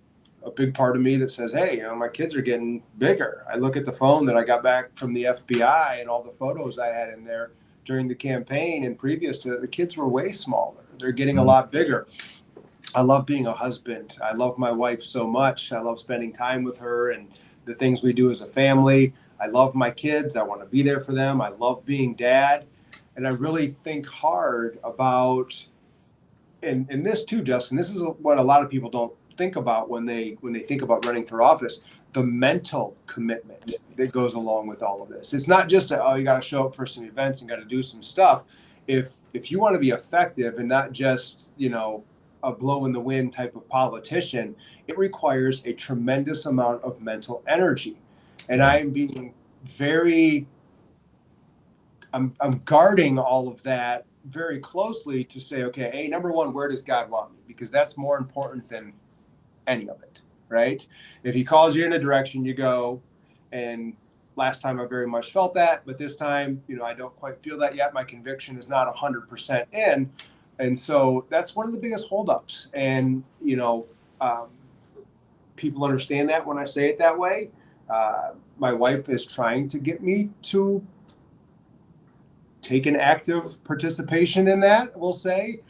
big part of me that says, hey, my kids are getting bigger. I look at the phone that I got back from the FBI and all the photos I had in there during the campaign and previous to that, the kids were way smaller. They're getting a lot bigger. I love being a husband. I love my wife so much. I love spending time with her and the things we do as a family. I love my kids. I want to be there for them. I love being dad. And I really think hard about, and this too, Justin, this is what a lot of people don't think about when they think about running for office, the mental commitment that goes along with all of this. It's not just you got to show up for some events and got to do some stuff. If you want to be effective and not just, a blow in the wind type of politician, it requires a tremendous amount of mental energy. And I'm being I'm guarding all of that very closely to say, okay, hey, number one, where does God want me? Because that's more important than any of it, right? If he calls you in a direction, you go. And last time I very much felt that, but this time, I don't quite feel that yet. My conviction is not 100% in. And so that's one of the biggest holdups. And, people understand that when I say it that way. My wife is trying to get me to take an active participation in that, we'll say.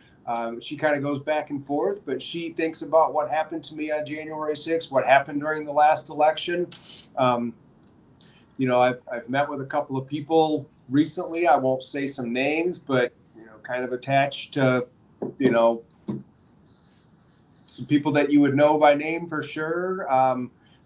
She kind of goes back and forth, but she thinks about what happened to me on January 6th, what happened during the last election. I've met with a couple of people recently. I won't say some names, but kind of attached to, some people that you would know by name for sure,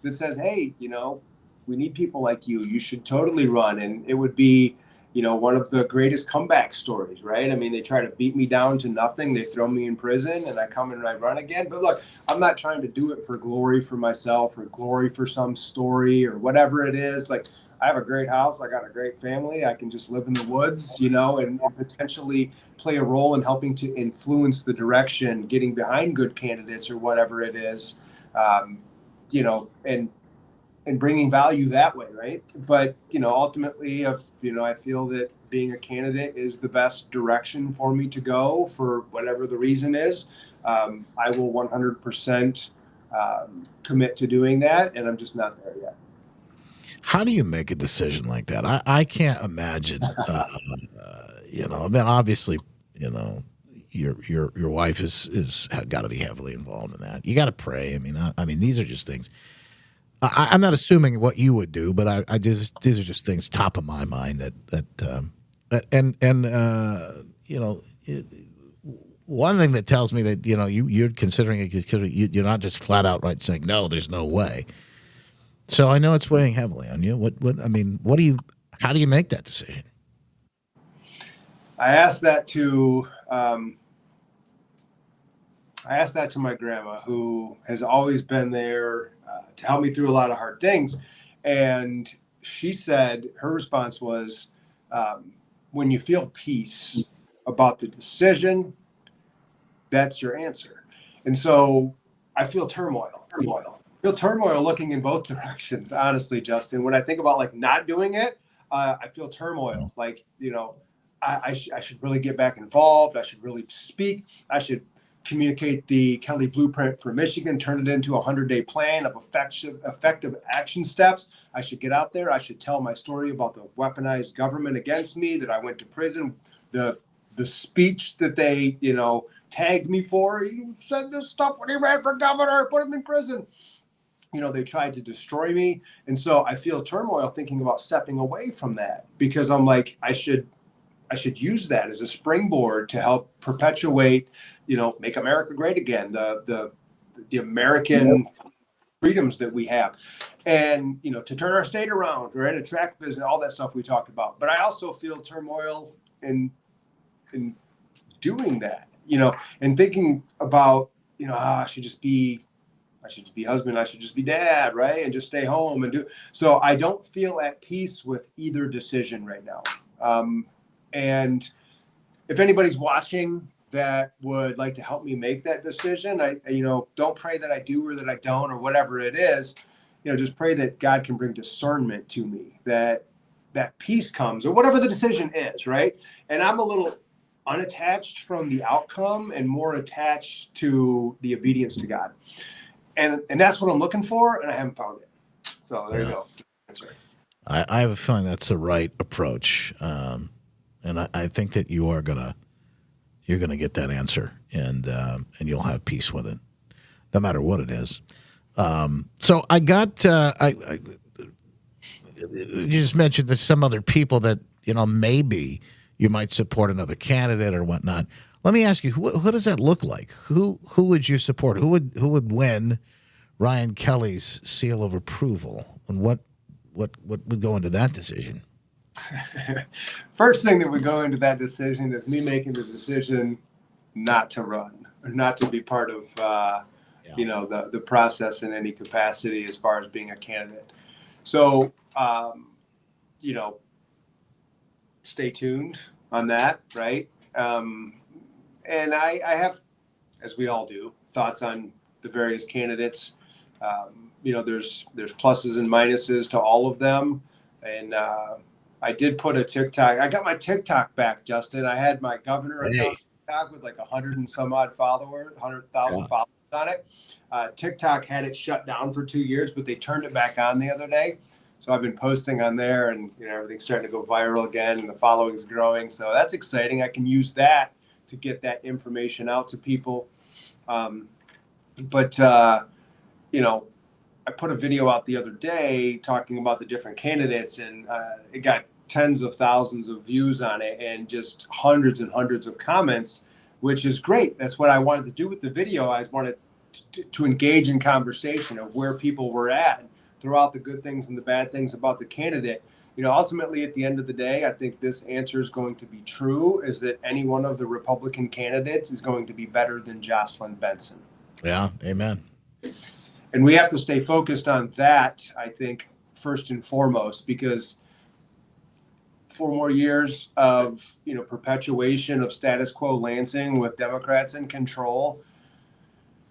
that says, hey, we need people like you. You should totally run. And it would be, one of the greatest comeback stories, right? I mean, they try to beat me down to nothing. They throw me in prison and I come in and I run again. But look, I'm not trying to do it for glory for myself or glory for some story or whatever it is. Like, I have a great house. I got a great family. I can just live in the woods, and potentially play a role in helping to influence the direction, getting behind good candidates or whatever it is. and bringing value that way, right? But ultimately, if I feel that being a candidate is the best direction for me to go for whatever the reason is, I will 100% commit to doing that, and I'm just not there yet. How do you make a decision like that? I can't imagine. I mean, obviously, you know, your wife is got to be heavily involved in that. You got to pray. I mean, these are just things. I'm not assuming what you would do, but I just these are just things top of my mind one thing that tells me that you're considering it because you're not just flat out right saying no, there's no way. So I know it's weighing heavily on you. How do you make that decision? I asked that to my grandma, who has always been there to help me through a lot of hard things. And she said, her response was, when you feel peace about the decision, that's your answer. And so I feel turmoil. I feel turmoil looking in both directions, honestly, Justin. When I think about like not doing it, I feel turmoil. Like, I should really get back involved. I should really speak. I should communicate the Kelley blueprint for Michigan, turn it into a 100-day plan of effective action steps. I should get out there. I should tell my story about the weaponized government against me, that I went to prison, the speech that they, tagged me for. You said this stuff when he ran for governor, put him in prison. They tried to destroy me. And so I feel turmoil thinking about stepping away from that, because I'm like, I should use that as a springboard to help perpetuate, make America great again, the American freedoms that we have, and to turn our state around, right? Attract business, all that stuff we talked about. But I also feel turmoil in doing that, and thinking about, I should just be husband, I should just be dad, right? And just stay home and do. So I don't feel at peace with either decision right now. And if anybody's watching that would like to help me make that decision, I don't pray that I do or that I don't or whatever it is, just pray that God can bring discernment to me, that peace comes, or whatever the decision is, right? And I'm a little unattached from the outcome and more attached to the obedience to God. And that's what I'm looking for, and I haven't found it. So there you go. That's right. I have a feeling that's the right approach. And I think that you're gonna get that answer, and you'll have peace with it, no matter what it is. So I got you just mentioned there's some other people that maybe you might support another candidate or whatnot. Let me ask you, what does that look like? Who would you support? Who would win Ryan Kelley's seal of approval, and what would go into that decision? First thing that would go into that decision is me making the decision not to run, or not to be part of the process in any capacity as far as being a candidate. So stay tuned on that, right? And I have, as we all do, thoughts on the various candidates. There's pluses and minuses to all of them, and I did put a TikTok. I got my TikTok back, Justin. I had my governor account TikTok with like 100 and some odd followers, 100,000 followers on it. TikTok had it shut down for 2 years, but they turned it back on the other day. So I've been posting on there, and everything's starting to go viral again, and the following's growing. So that's exciting. I can use that to get that information out to people. I put a video out the other day talking about the different candidates, and it got tens of thousands of views on it and just hundreds and hundreds of comments, which is great. That's what I wanted to do with the video. I wanted to engage in conversation of where people were at, throw out the good things and the bad things about the candidate. Ultimately, at the end of the day, I think this answer is going to be true, is that any one of the Republican candidates is going to be better than Jocelyn Benson. Yeah, amen. And we have to stay focused on that, I think, first and foremost, because 4 more years of perpetuation of status quo Lansing with Democrats in control,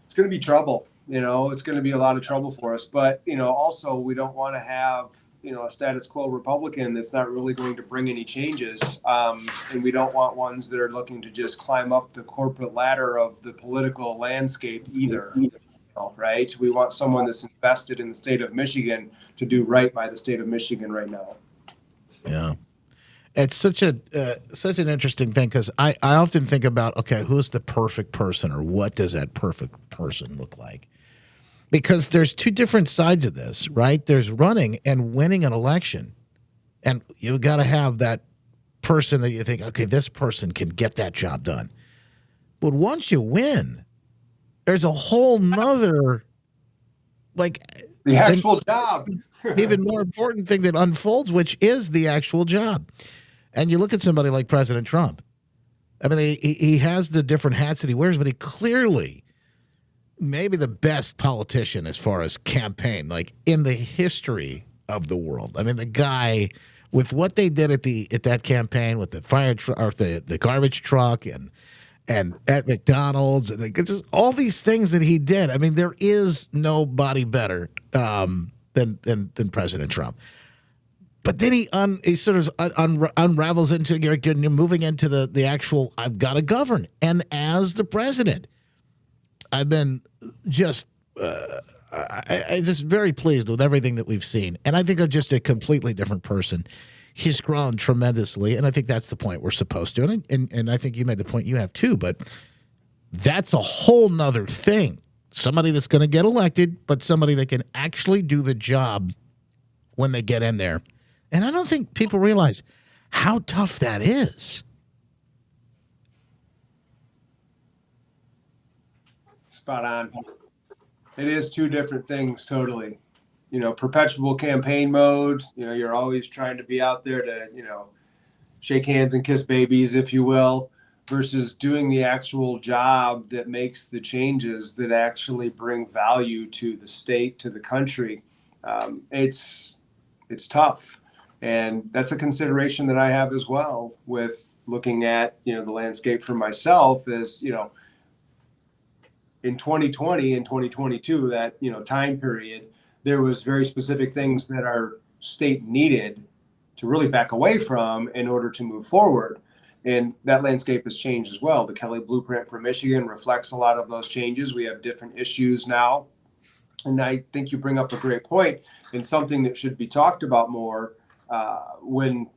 it's going to be trouble. It's going to be a lot of trouble for us. But, also we don't want to have, a status quo Republican that's not really going to bring any changes. And we don't want ones that are looking to just climb up the corporate ladder of the political landscape either. Right? We want someone that's invested in the state of Michigan to do right by the state of Michigan right now. Yeah. It's such an interesting thing because I often think about, okay, who's the perfect person or what does that perfect person look like? Because there's two different sides of this, right? There's running and winning an election. And you've got to have that person that you think, okay, this person can get that job done. But once you win, there's a whole nother, like, the actual job. Even more important thing that unfolds, which is the actual job. And you look at somebody like President Trump. I mean, he has the different hats that he wears, but he clearly maybe the best politician as far as campaign, like in the history of the world. I mean, the guy with what they did at that campaign with the fire truck or the garbage truck and at McDonald's and just all these things that he did. I mean, there is nobody better than President Trump. But then he sort of unravels into you're moving into the actual I've got to govern. And as the president, I've been just I just very pleased with everything that we've seen. And I think I'm just a completely different person. He's grown tremendously, and I think that's the point we're supposed to. And I think you made the point you have too, but that's a whole nother thing. Somebody that's going to get elected, but somebody that can actually do the job when they get in there. And I don't think people realize how tough that is. Spot on. It is two different things, totally. Perpetual campaign mode, you're always trying to be out there to, shake hands and kiss babies, if you will, versus doing the actual job that makes the changes that actually bring value to the state, to the country. It's tough. And that's a consideration that I have as well with looking at, the landscape for myself is, in 2020 and 2022, that, time period, there was very specific things that our state needed to really back away from in order to move forward. And that landscape has changed as well. The Kelley Blueprint for Michigan reflects a lot of those changes. We have different issues now. And I think you bring up a great point and something that should be talked about more when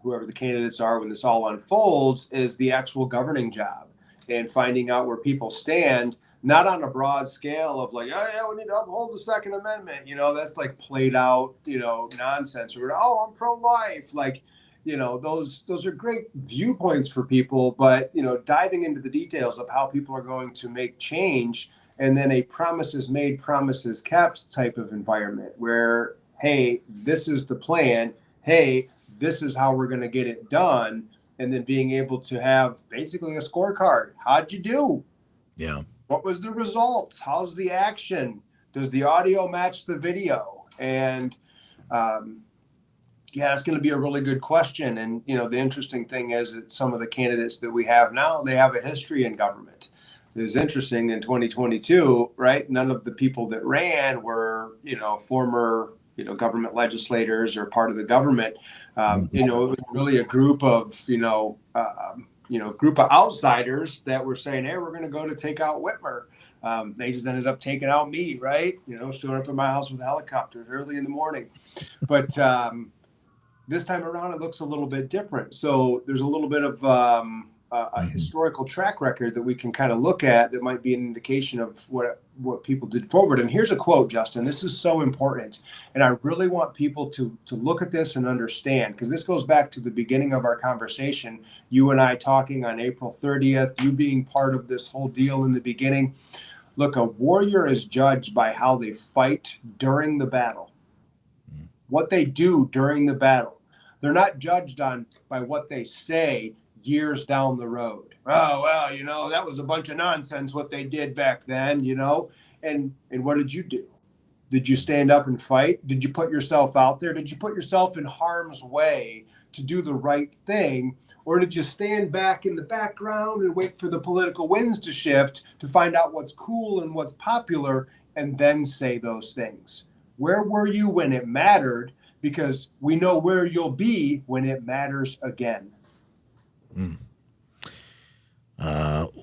whoever the candidates are, when this all unfolds, is the actual governing job and finding out where people stand. Not on a broad scale of like, oh yeah, we need to uphold the Second Amendment. That's like played out, nonsense. Or I'm pro-life. Like, those are great viewpoints for people, but diving into the details of how people are going to make change, and then a promises made, promises kept type of environment where, hey, this is the plan. Hey, this is how we're going to get it done, and then being able to have basically a scorecard. How'd you do? Yeah. What was the results? How's the action? Does the audio match the video? And it's going to be a really good question. And, the interesting thing is that some of the candidates that we have now, they have a history in government. It was interesting in 2022, right? None of the people that ran were, former, government legislators or part of the government. It was really a group of, group of outsiders that were saying, hey, we're going to go to take out Whitmer. They just ended up taking out me, right? Showing up at my house with helicopters early in the morning. But this time around, it looks a little bit different. So there's a little bit of a historical track record that we can kind of look at that might be an indication of what people did forward. And here's a quote, Justin. This is so important. And I really want people to look at this and understand, because this goes back to the beginning of our conversation, you and I talking on April 30th, you being part of this whole deal in the beginning. Look, a warrior is judged by how they fight during the battle, what they do during the battle. They're not judged by what they say years down the road. Oh, well, that was a bunch of nonsense what they did back then, and what did you do? Did you stand up and fight? Did you put yourself out there? Did you put yourself in harm's way to do the right thing? Or did you stand back in the background and wait for the political winds to shift to find out what's cool and what's popular and then say those things? Where were you when it mattered? Because we know where you'll be when it matters again.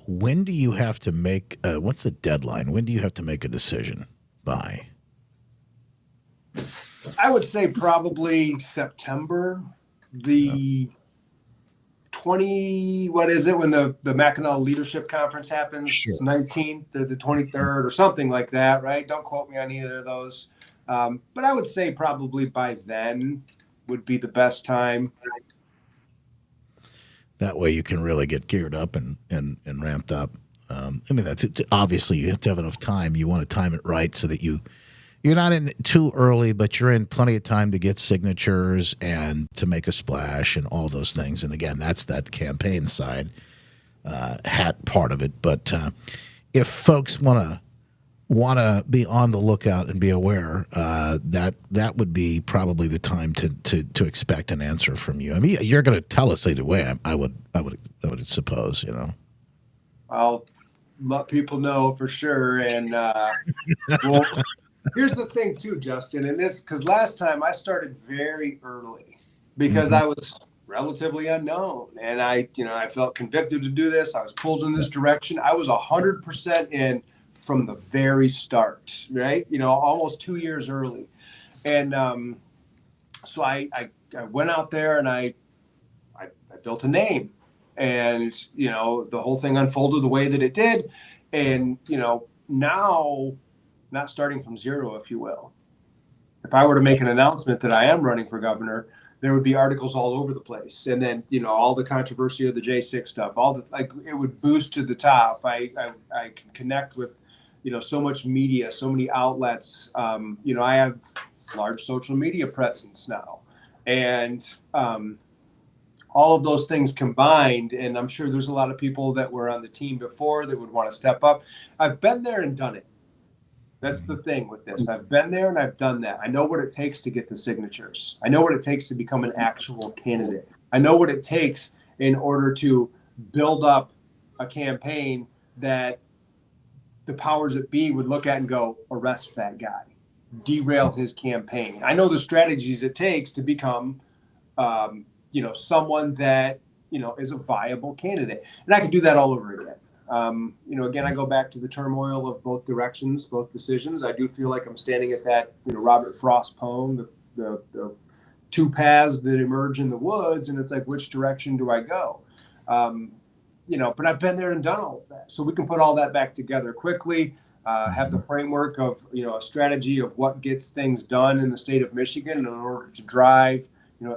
When do you have to make, what's the deadline? When do you have to make a decision by? I would say probably September, the 20, what is it, when the Mackinac Leadership Conference happens? Sure. 19th or the 23rd or something like that, right? Don't quote me on either of those. But I would say probably by then would be the best time. That way you can really get geared up and ramped up. I mean, that's obviously you have to have enough time. You want to time it right so that you're not in too early, but you're in plenty of time to get signatures and to make a splash and all those things. And again, that's that campaign side hat part of it. But if folks want to be on the lookout and be aware, that would be probably the time to expect an answer from you. I mean, you're going to tell us either way. I would suppose, you know. I'll let people know for sure. And well, here's the thing too, Justin, and this, because last time I started very early because I was relatively unknown, and I felt convicted to do this. I was pulled in this direction. I was 100% in from the very start, right? Almost 2 years early. And so I went out there and I built a name, and, the whole thing unfolded the way that it did. And, now not starting from zero, if you will. If I were to make an announcement that I am running for governor, there would be articles all over the place. And then, all the controversy of the J6 stuff, it would boost to the top. I can connect with, so much media, so many outlets. I have large social media presence now, and all of those things combined. And I'm sure there's a lot of people that were on the team before that would want to step up. I've been there and done it. That's the thing with this. I've been there and I've done that. I know what it takes to get the signatures. I know what it takes to become an actual candidate. I know what it takes in order to build up a campaign that the powers that be would look at and go, arrest that guy, derail his campaign. I know the strategies it takes to become, someone that, is a viable candidate. And I could do that all over again. Again, I go back to the turmoil of both directions, both decisions. I do feel like I'm standing at that, Robert Frost poem, the two paths that emerge in the woods, and it's like, which direction do I go? But I've been there and done all of that. So we can put all that back together quickly, have the framework of, a strategy of what gets things done in the state of Michigan in order to drive,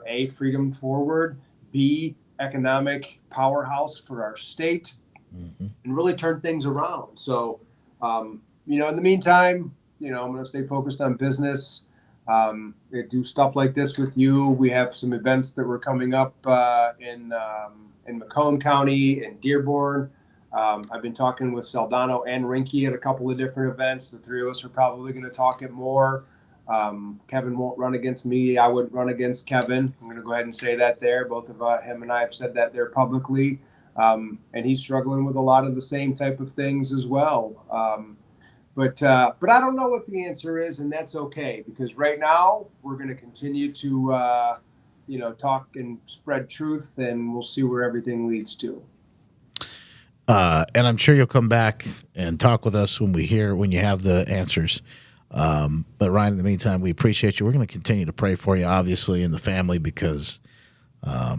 A, freedom forward, B, economic powerhouse for our state, and really turn things around. So, in the meantime, I'm going to stay focused on business, do stuff like this with you. We have some events that we're coming up in Macomb County and Dearborn. I've been talking with Saldano and Rinke at a couple of different events. The three of us are probably going to talk it more. Kevin won't run against me. I wouldn't run against Kevin. I'm going to go ahead and say that there. Both of him and I have said that there publicly. And he's struggling with a lot of the same type of things as well. But I don't know what the answer is, and that's okay, because right now we're going to continue to, talk and spread truth, and we'll see where everything leads to. And I'm sure you'll come back and talk with us when you have the answers. But Ryan, in the meantime, we appreciate you. We're going to continue to pray for you, obviously, and the family, because I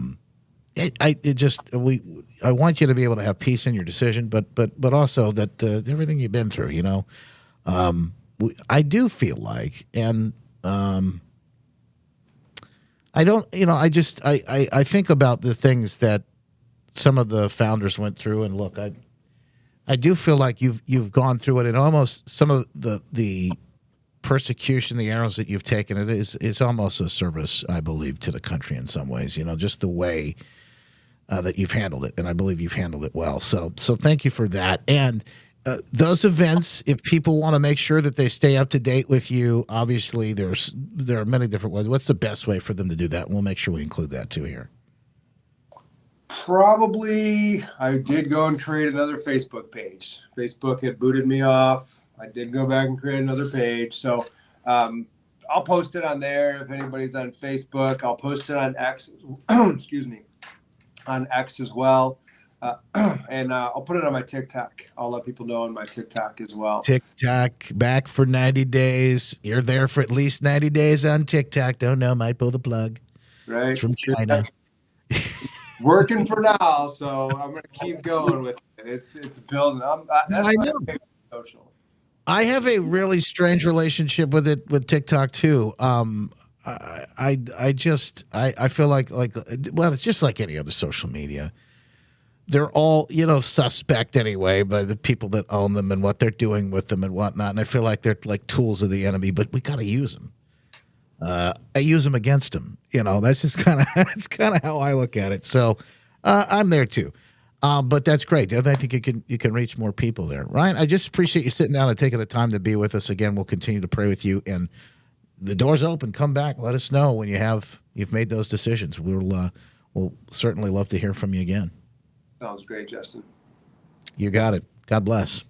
want you to be able to have peace in your decision, but also that everything you've been through, I do feel like, and I don't, I think about the things that some of the founders went through, and look, I do feel like you've gone through it, and almost some of the persecution, the arrows that you've taken, it is almost a service, I believe, to the country in some ways. Just the way that you've handled it, and I believe you've handled it well. So thank you for that. And those events, if people want to make sure that they stay up to date with you, obviously there are many different ways. What's the best way for them to do that? And we'll make sure we include that too here. Probably, I did go and create another Facebook page. Facebook had booted me off. I did go back and create another page. So I'll post it on there if anybody's on Facebook. I'll post it on X, excuse me, on X as well. And I'll put it on my TikTok. I'll let people know on my TikTok as well. TikTok back for 90 days. You're there for at least 90 days on TikTok. Don't know, might pull the plug. Right. It's from China. Working for now, so I'm going to keep going with it. It's building. That's I my know. favorite social. I have a really strange relationship with it with TikTok too. I feel like well, it's just like any other social media. They're all, suspect anyway by the people that own them and what they're doing with them and whatnot. And I feel like they're like tools of the enemy, but we got to use them. I use them against them. That's just that's kind of how I look at it. So I'm there too. But that's great. I think you can reach more people there. Ryan, I just appreciate you sitting down and taking the time to be with us again. We'll continue to pray with you, and the door's open. Come back. Let us know when you've made those decisions. We'll certainly love to hear from you again. Sounds great, Justin. You got it. God bless.